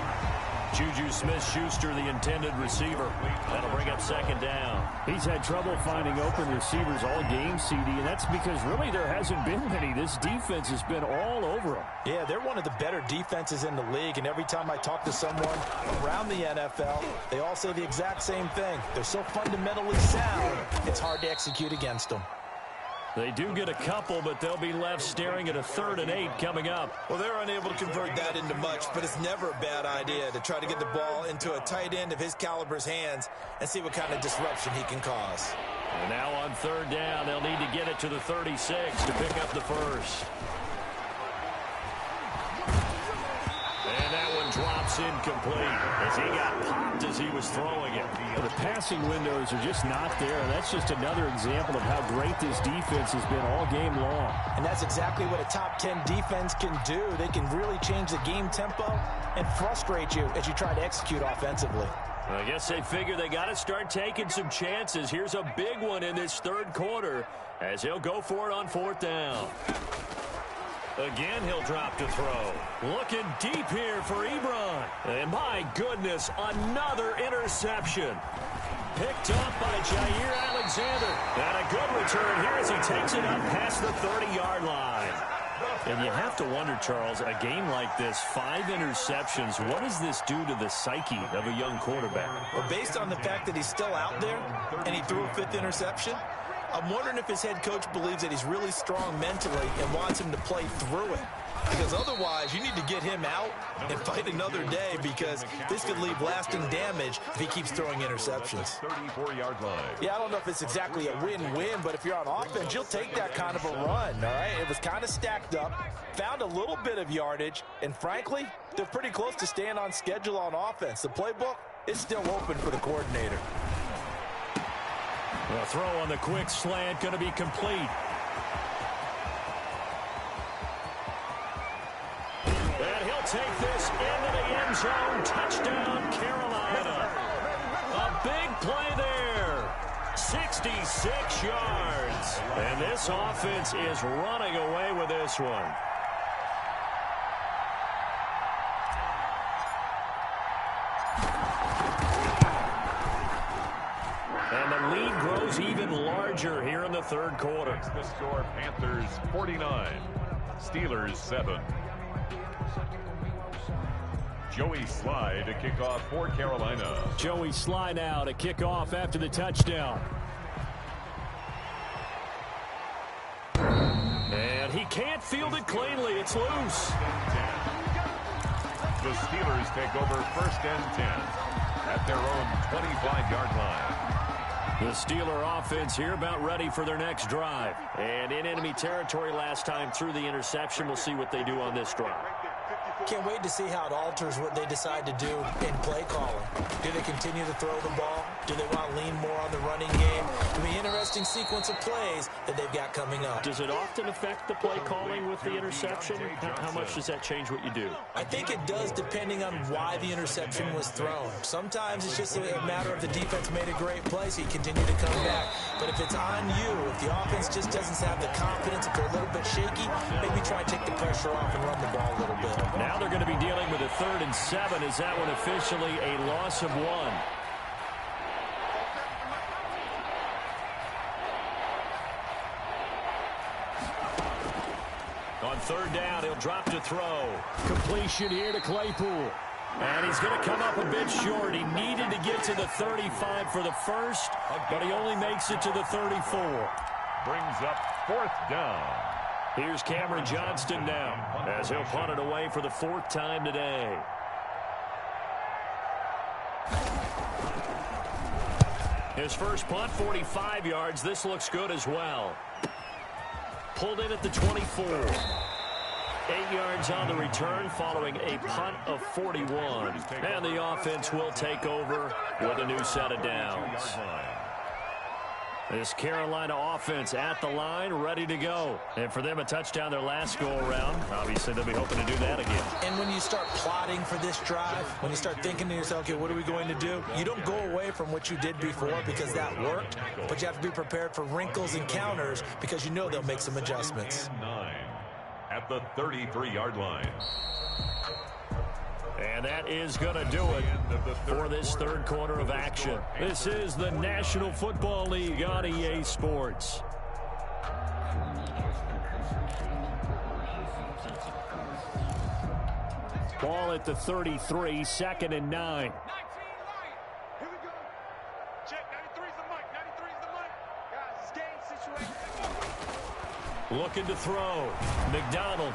Juju Smith-Schuster, the intended receiver. That'll bring up 2nd down. He's had trouble finding open receivers all game, CD, and that's because really there hasn't been many. This defense has been all over them. Yeah, they're one of the better defenses in the league, and every time I talk to someone around the NFL, they all say the exact same thing. They're so fundamentally sound, it's hard to execute against them. They do get a couple, but they'll be left staring at a 3rd and 8 coming up. Well, they're unable to convert that into much, but it's never a bad idea to try to get the ball into a tight end of his caliber's hands and see what kind of disruption he can cause. And now on 3rd down, they'll need to get it to the 36 to pick up the first. And that one drops incomplete as he got popped as he was throwing it. Well, the passing windows are just not there. That's just another example of how great this defense has been all game long. And that's exactly what a top 10 defense can do. They can really change the game tempo and frustrate you as you try to execute offensively. I guess they figure they got to start taking some chances. Here's a big one in this 3rd quarter as he'll go for it on 4th down. Again, he'll drop to throw. Looking deep here for Ebron. And my goodness, another interception. Picked up by Jair Alexander. And a good return here as he takes it up past the 30-yard line. And you have to wonder, Charles, a game like this, 5 interceptions, what does this do to the psyche of a young quarterback? Well, based on the fact that he's still out there and he threw a 5th interception, I'm wondering if his head coach believes that he's really strong mentally and wants him to play through it. Because otherwise, you need to get him out and fight another day, because this could leave lasting damage if he keeps throwing interceptions. 34-yard line. Yeah, I don't know if it's exactly a win-win, but if you're on offense, you'll take that kind of a run, all right? It was kind of stacked up, found a little bit of yardage, and frankly, they're pretty close to staying on schedule on offense. The playbook is still open for the coordinator. The throw on the quick slant going to be complete. And he'll take this into the end zone. Touchdown, Carolina. A big play there. 66 yards. And this offense is running away with this one. And the lead grows even larger here in the third quarter. The score, Panthers 49, Steelers 7. Joey Sly to kick off for Carolina. Joey Sly now to kick off after the touchdown. And he can't field it cleanly. It's loose. The Steelers take over 1st and 10 at their own 25-yard line. The Steeler offense here about ready for their next drive. And in enemy territory last time through the interception. We'll see what they do on this drive. Can't wait to see how it alters what they decide to do in play calling. Do they continue to throw the ball? Do they want to lean more on the running game? It'll be an interesting sequence of plays that they've got coming up. Does it often affect the play calling with the interception? How much does that change what you do? I think it does, depending on why the interception was thrown. Sometimes it's just a matter of the defense made a great play, so you continue to come back. But if it's on you, if the offense just doesn't have the confidence, if they're a little bit shaky, maybe try and take the pressure off and run the ball a little bit. Now they're going to be dealing with a 3rd and 7. Is that one officially a loss of 1? On 3rd down, he'll drop to throw. Completion here to Claypool. And he's going to come up a bit short. He needed to get to the 35 for the first, but he only makes it to the 34. Brings up 4th down. Here's Cameron Johnston now, as he'll punt it away for the 4th time today. His first punt, 45 yards. This looks good as well. Pulled in at the 24. 8 yards on the return following a punt of 41. And the offense will take over with a new set of downs. This Carolina offense at the line, ready to go. And for them, a touchdown their last go-around. Obviously, they'll be hoping to do that again. And when you start plotting for this drive, when you start thinking to yourself, okay, what are we going to do? You don't go away from what you did before because that worked, but you have to be prepared for wrinkles and counters because you know they'll make some adjustments. 9 at the 33-yard line. And that is going to do it for this third quarter of action. This is the National Football League on EA Sports. Ball at the 33, 2nd and 9. Here we go. Check, 93's the mic. 93's the mic. Guys, it's game situation. Looking to throw. McDonald.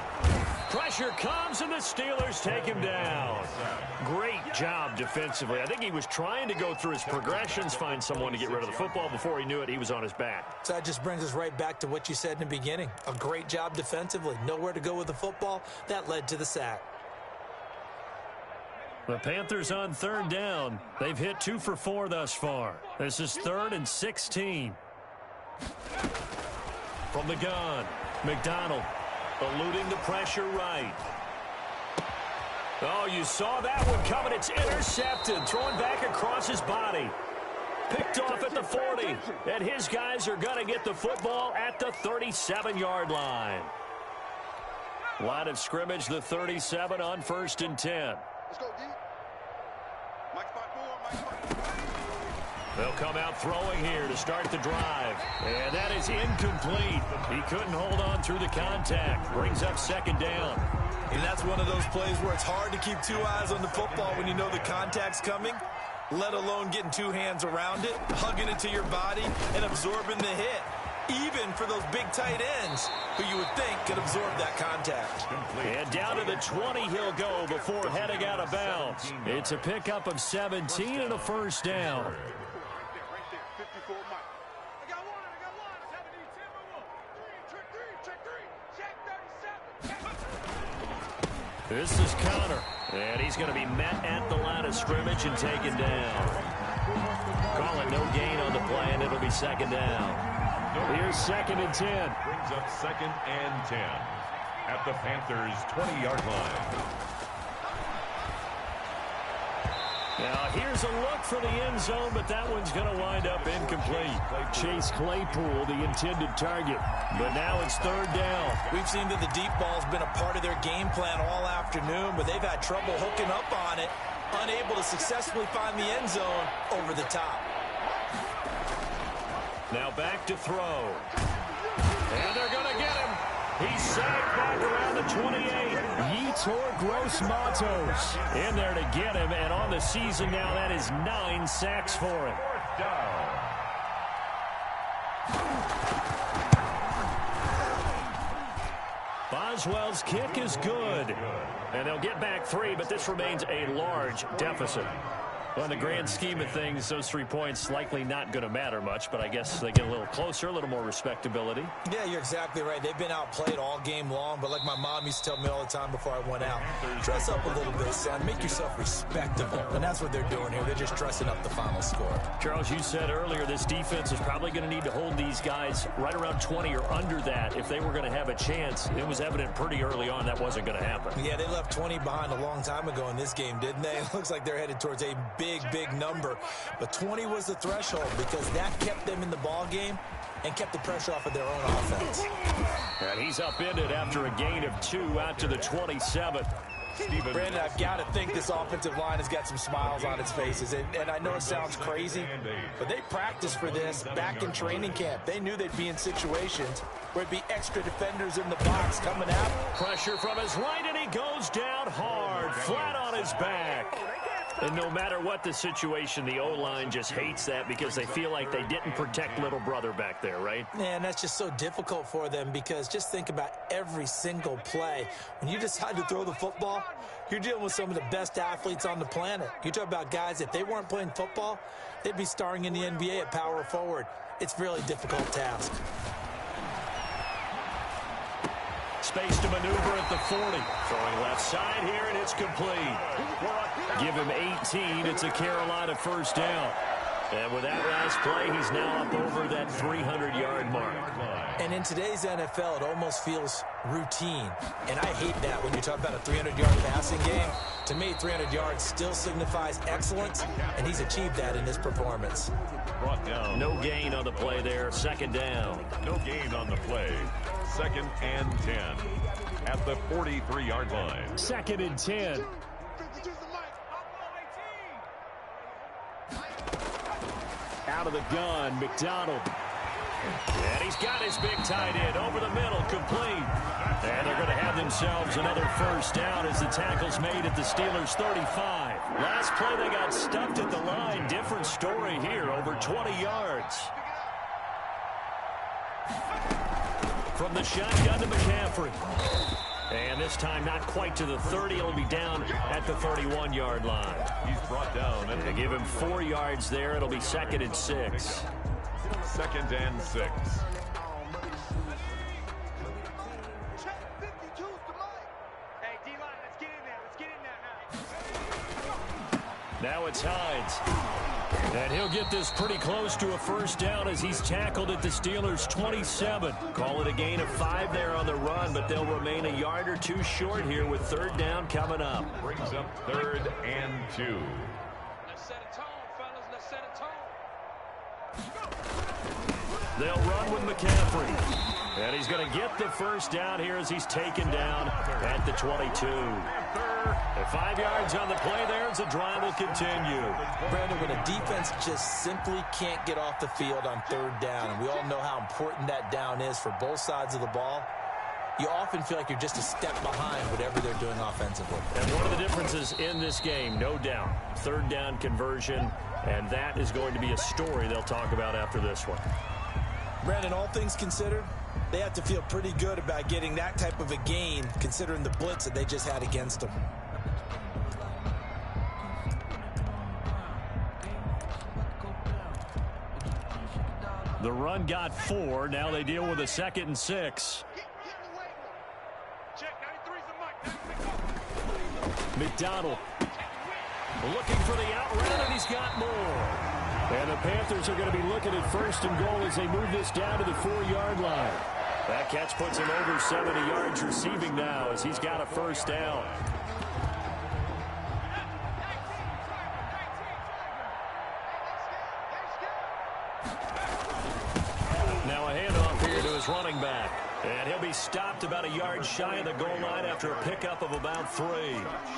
Pressure comes, and the Steelers take him down. Great job defensively. I think he was trying to go through his progressions, find someone to get rid of the football. Before he knew it, he was on his back. So that just brings us right back to what you said in the beginning. A great job defensively. Nowhere to go with the football. That led to the sack. The Panthers on 3rd down. They've hit 2 for 4 thus far. This is 3rd and 16. From the gun, McDonald. Eluding the pressure right. Oh, you saw that one coming. It's intercepted. Throwing back across his body. Picked off at the 40. And his guys are going to get the football at the 37-yard line. Line of scrimmage, the 37 on 1st and 10. Let's go, D. Mike spot 4, Mike spot 4. They'll come out throwing here to start the drive. And that is incomplete. He couldn't hold on through the contact. Brings up 2nd down. And that's one of those plays where it's hard to keep 2 eyes on the football when you know the contact's coming, let alone getting 2 hands around it, hugging it to your body, and absorbing the hit. even for those big tight ends who you would think could absorb that contact. And down to the 20 he'll go before heading out of bounds. It's a pickup of 17 and a first down. This is Connor, and he's going to be met at the line of scrimmage and taken down. Call it no gain on the play, and it'll be second down. Here's 2nd and 10. Brings up 2nd and 10 at the Panthers' 20-yard line. Now, here's a look for the end zone, but that one's going to wind up incomplete. Chase Claypool, the intended target. But now it's 3rd down. We've seen that the deep ball's been a part of their game plan all afternoon, but they've had trouble hooking up on it, unable to successfully find the end zone over the top. Now back to throw. And they're going to get him. He's sacked back around the 28. Yetur Gross Matos in there to get him. And on the season now, that is 9 sacks for him. Boswell's kick is good. And they'll get back 3, but this remains a large deficit. Well, in the grand scheme of things, those 3 points likely not going to matter much, but I guess they get a little closer, a little more respectability. Yeah, you're exactly right. They've been outplayed all game long, but like my mom used to tell me all the time before I went out, dress up a little bit, son. Make yourself respectable. And that's what they're doing here. They're just dressing up the final score. Charles, you said earlier this defense is probably going to need to hold these guys right around 20 or under that if they were going to have a chance. It was evident pretty early on that wasn't going to happen. Yeah, they left 20 behind a long time ago in this game, didn't they? It looks like they're headed towards a big number, but 20 was the threshold because that kept them in the ball game and kept the pressure off of their own offense. And he's upended after a gain of 2 out to the 27. Brandon, I've got to think this offensive line has got some smiles on its faces, and I know it sounds crazy, but they practiced for this back in training camp. They knew they'd be in situations where it'd be extra defenders in the box coming out. Pressure from his right, and he goes down hard, flat on his back. And no matter what the situation, the O-line just hates that because they feel like they didn't protect little brother back there, right? Yeah, and that's just so difficult for them because just think about every single play. When you decide to throw the football, you're dealing with some of the best athletes on the planet. You talk about guys, if they weren't playing football, they'd be starring in the NBA at power forward. It's a really difficult task. Space to maneuver at the 40. Throwing left side here, and it's complete. Give him 18. It's a Carolina first down. And with that last play, he's now up over that 300-yard mark. And in today's NFL, it almost feels routine. And I hate that when you talk about a 300-yard passing game. To me, 300 yards still signifies excellence, and he's achieved that in this performance. Brought down. No gain on the play there. 2nd down. No gain on the play. 2nd and 10 at the 43-yard line. 2nd and 10. Out of the gun, McDonald. And he's got his big tight end over the middle, complete. And they're going to have themselves another first down as the tackle's made at the Steelers' 35. Last play, they got stuffed at the line. Different story here, over 20 yards. From the shotgun to McCaffrey. And this time not quite to the 30. He'll be down at the 31-yard line. He's brought down. And they give him 4 yards there. It'll be 2nd and 6. 2nd and 6. Now it's Hines. And he'll get this pretty close to a first down as he's tackled at the Steelers' 27. Call it a gain of 5 there on the run, but they'll remain a yard or 2 short here with 3rd down coming up. Brings up 3rd and 2. Let's set a tone, fellas. Let's set a tone. They'll run with McCaffrey. And he's going to get the first down here as he's taken down at the 22. And 5 yards on the play there as the drive will continue. Brandon, when a defense just simply can't get off the field on 3rd down, and we all know how important that down is for both sides of the ball, you often feel like you're just a step behind whatever they're doing offensively. And one of the differences in this game, no doubt, 3rd down conversion, and that is going to be a story they'll talk about after this one. Brandon, all things considered, they have to feel pretty good about getting that type of a gain, considering the blitz that they just had against them. The run got 4. Now they deal with a 2nd and 6. McDonald looking for the out route, and he's got more. And the Panthers are going to be looking at 1st and goal as they move this down to the 4-yard line. That catch puts him over 70 yards receiving now as he's got a 1st down. Now a handoff here to his running back. And he'll be stopped about a yard shy of the goal line after a pickup of about 3.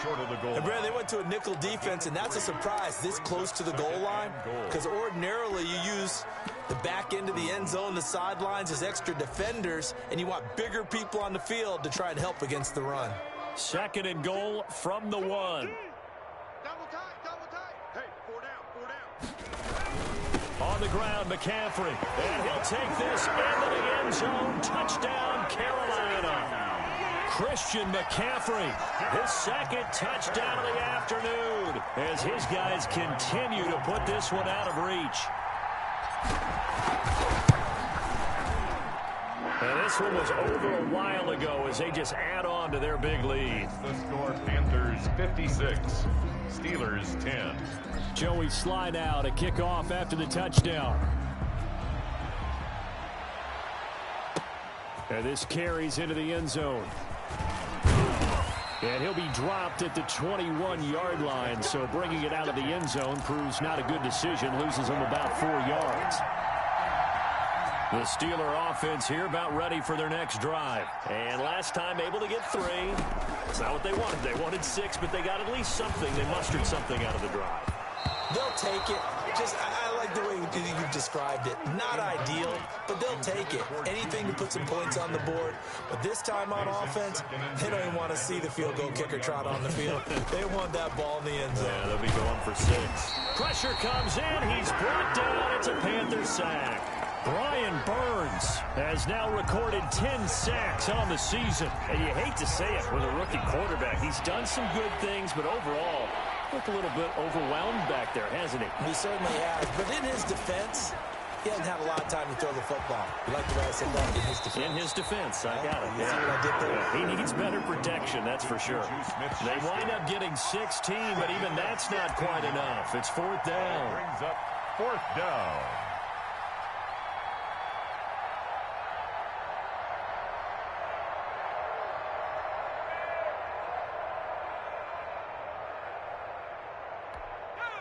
Short of the goal line. And Brad, they went to a nickel defense, and that's a surprise this close to the goal line. Because ordinarily you use the back end of the end zone, the sidelines as extra defenders, and you want bigger people on the field to try and help against the run. 2nd and goal from the 1. Double tight, double tight. Hey, 4 down, 4 down. On the ground, McCaffrey. And he'll take this into the end zone. Touchdown, Carolina. Christian McCaffrey, his 2nd touchdown of the afternoon as his guys continue to put this one out of reach. And this one was over a while ago as they just add on to their big lead. The score, Panthers 56, Steelers 10. Joey slide out, a kickoff after the touchdown. And this carries into the end zone. And he'll be dropped at the 21-yard line, so bringing it out of the end zone proves not a good decision, loses him about 4 yards. The Steeler offense here about ready for their next drive. And last time able to get 3. It's not what they wanted. They wanted 6, but they got at least something. They mustered something out of the drive. They'll take it. I like the way you've described it. Not ideal, but they'll take it. Anything to put some points on the board. But this time on offense, they don't even want to see the field goal kicker trot on the field. They want that ball in the end zone. Yeah, they'll be going for 6. Pressure comes in. He's brought down. It's a Panther sack. Brian Burns has now recorded 10 sacks on the season. And you hate to say it with a rookie quarterback. He's done some good things, but overall, looked a little bit overwhelmed back there, hasn't he? He certainly has. But in his defense, he hasn't had a lot of time to throw the football. You like the way I said that? In his defense. In his defense, I got it. You see what I did there? Yeah, he needs better protection, that's for sure. They wind up getting 16, but even that's not quite enough. It's 4th down. Brings up 4th down.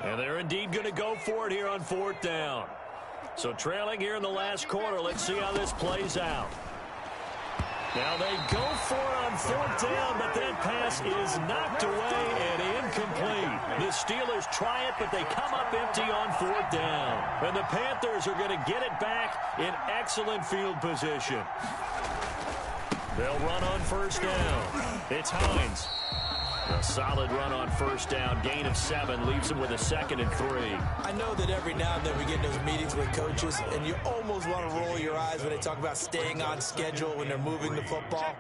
And they're indeed going to go for it here on 4th down. So trailing here in the last quarter. Let's see how this plays out. Now they go for it on 4th down, but that pass is knocked away and incomplete. The Steelers try it, but they come up empty on 4th down. And the Panthers are going to get it back in excellent field position. They'll run on 1st down. It's Hines. A solid run on 1st down. Gain of 7 leaves them with a 2nd and 3. I know that every now and then we get in those meetings with coaches, and you almost want to roll your eyes when they talk about staying on schedule when they're moving the football.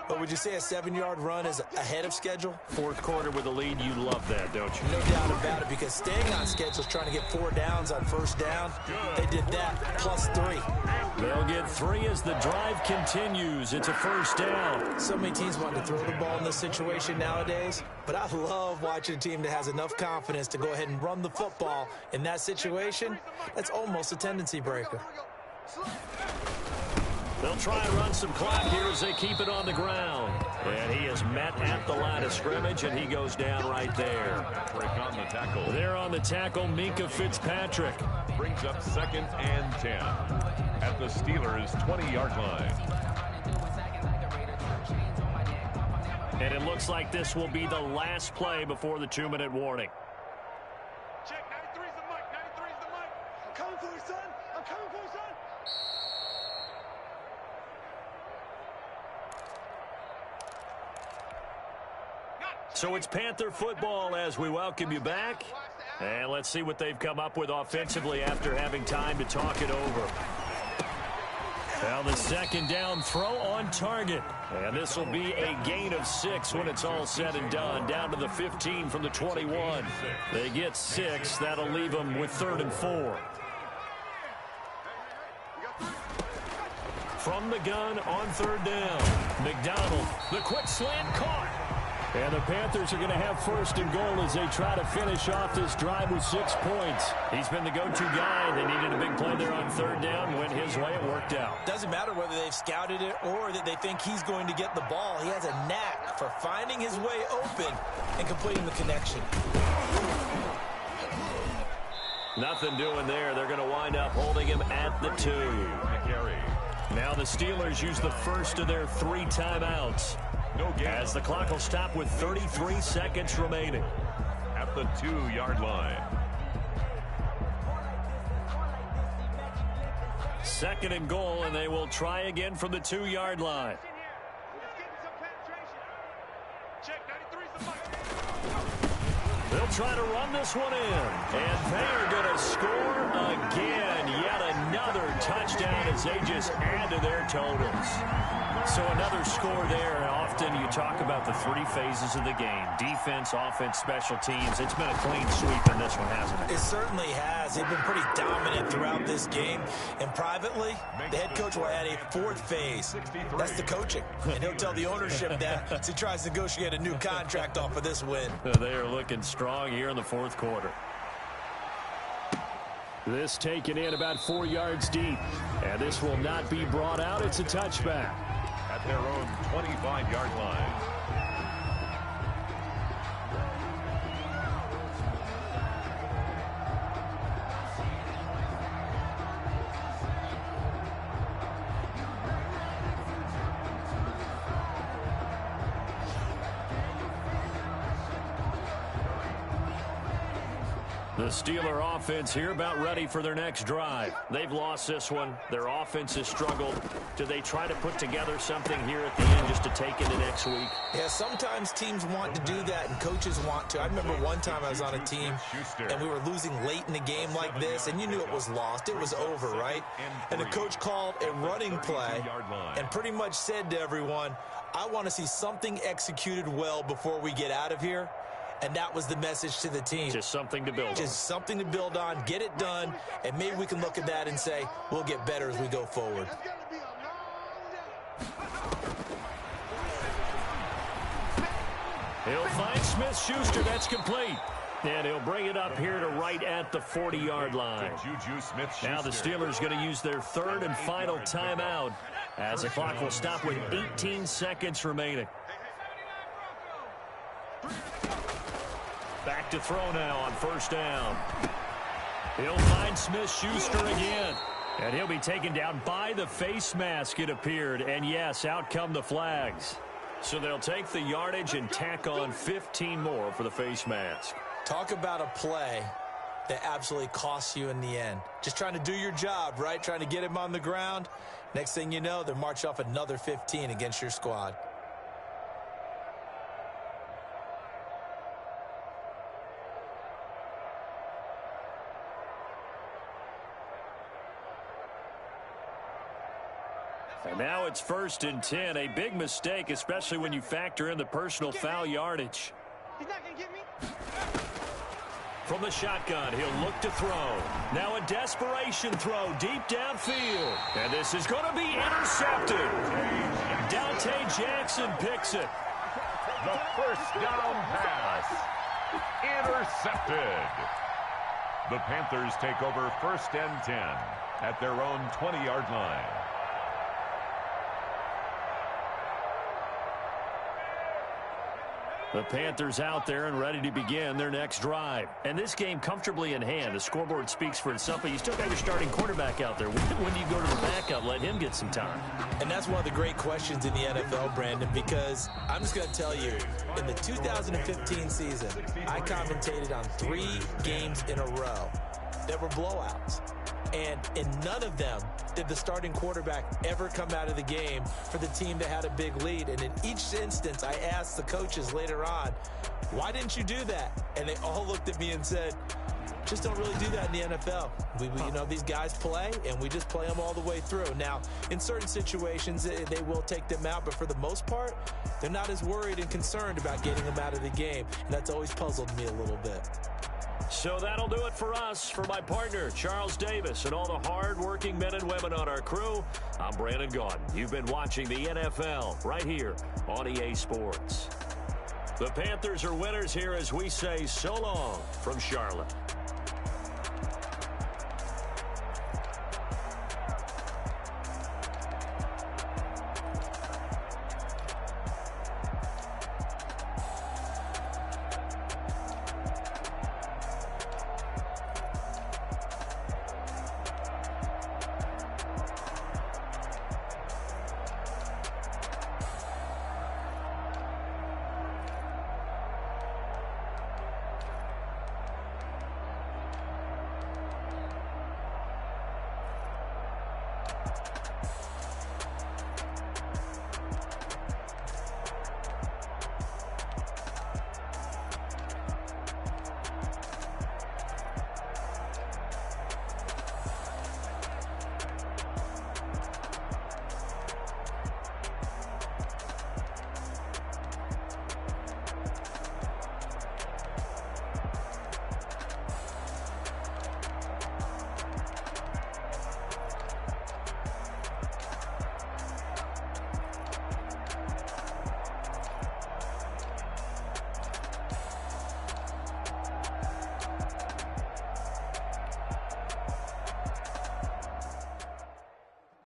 But would you say a 7-yard run is ahead of schedule? 4th quarter with a lead, you love that, don't you? No doubt about it, because staying on schedule is trying to get 4 downs on 1st down. They did that, plus 3. They'll get 3 as the drive continues. It's a 1st down. So many teams want to throw the ball in this situation nowadays, but I love watching a team that has enough confidence to go ahead and run the football. In that situation, that's almost a tendency breaker. They'll try and run some clock here as they keep it on the ground. And he is met at the line of scrimmage, and he goes down right there. Break on the tackle. There on the tackle, Minkah Fitzpatrick. Brings up 2nd and 10 at the Steelers' 20-yard line. And it looks like this will be the last play before the 2-minute warning. Check, 93's the mic, 93's the mic. I'm coming for you, son. I'm coming for you, son. So it's Panther football as we welcome you back. And let's see what they've come up with offensively after having time to talk it over. Now the second down throw on target. And this will be a gain of 6 when it's all said and done. Down to the 15 from the 21. They get 6. That'll leave them with 3rd and 4. From the gun on 3rd down. McDonald, the quick slant caught. And the Panthers are going to have 1st and goal as they try to finish off this drive with 6 points. He's been the go-to guy. They needed a big play there on 3rd down. Went his way. It worked out. Doesn't matter whether they've scouted it or that they think he's going to get the ball. He has a knack for finding his way open and completing the connection. Nothing doing there. They're going to wind up holding him at the 2. Now the Steelers use the first of their 3 timeouts. As the clock will stop with 33 seconds remaining. At the 2-yard line. 2nd and goal, and they will try again from the 2-yard line. They'll try to run this one in. And they are going to score again. Yet another touchdown as they just add to their totals. So another score there. Often you talk about the 3 phases of the game. Defense, offense, special teams. It's been a clean sweep in this one, hasn't it? It certainly has. They've been pretty dominant throughout this game. And privately, the head coach will add a 4th phase. That's the coaching. And he'll tell the ownership that as he tries to negotiate a new contract off of this win. They are looking strong here in the 4th quarter. This taken in about 4 yards deep. And this will not be brought out. It's a touchback. At their own 25-yard line. The Steeler offense here about ready for their next drive. They've lost this one. Their offense has struggled. Do they try to put together something here at the end just to take into next week? Yeah, sometimes teams want to do that and coaches want to. I remember one time I was on a team and we were losing late in a game like this and you knew it was lost. It was over, right? And the coach called a running play and pretty much said to everyone, I want to see something executed well before we get out of here. And that was the message to the team. Just something to build on. Just something to build on, get it done, and maybe we can look at that and say, we'll get better as we go forward. He'll find Smith-Schuster. That's complete. And he'll bring it up here to right at the 40-yard line. Now the Steelers going to use their 3rd and final timeout as the clock will stop with 18 seconds remaining. Back to throw now on 1st down. He'll find Smith-Schuster again. And he'll be taken down by the face mask, it appeared. And yes, out come the flags. So they'll take the yardage and tack on 15 more for the face mask. Talk about a play that absolutely costs you in the end. Just trying to do your job, right? Trying to get him on the ground. Next thing you know, they're marching off another 15 against your squad. And now it's 1st and 10. A big mistake, especially when you factor in the personal foul yardage. He's not going to get me. From the shotgun, he'll look to throw. Now a desperation throw deep downfield. And this is going to be intercepted. Dante Jackson picks it. The 1st down pass. Intercepted. The Panthers take over 1st and 10 at their own 20-yard line. The Panthers out there and ready to begin their next drive. And this game comfortably in hand. The scoreboard speaks for itself, but you still got your starting quarterback out there. When do you go to the backup, let him get some time? And that's one of the great questions in the NFL, Brandon, because I'm just going to tell you, in the 2015 season, I commentated on 3 games in a row that were blowouts. And in none of them did the starting quarterback ever come out of the game for the team that had a big lead. And in each instance, I asked the coaches later on, why didn't you do that? And they all looked at me and said, Just don't really do that in the NFL. You know, these guys play, and we just play them all the way through. Now, in certain situations, they will take them out, but for the most part, they're not as worried and concerned about getting them out of the game, and that's always puzzled me a little bit. So that'll do it for us. For my partner, Charles Davis, and all the hard-working men and women on our crew, I'm Brandon Gaudin. You've been watching the NFL right here on EA Sports. The Panthers are winners here as we say so long from Charlotte.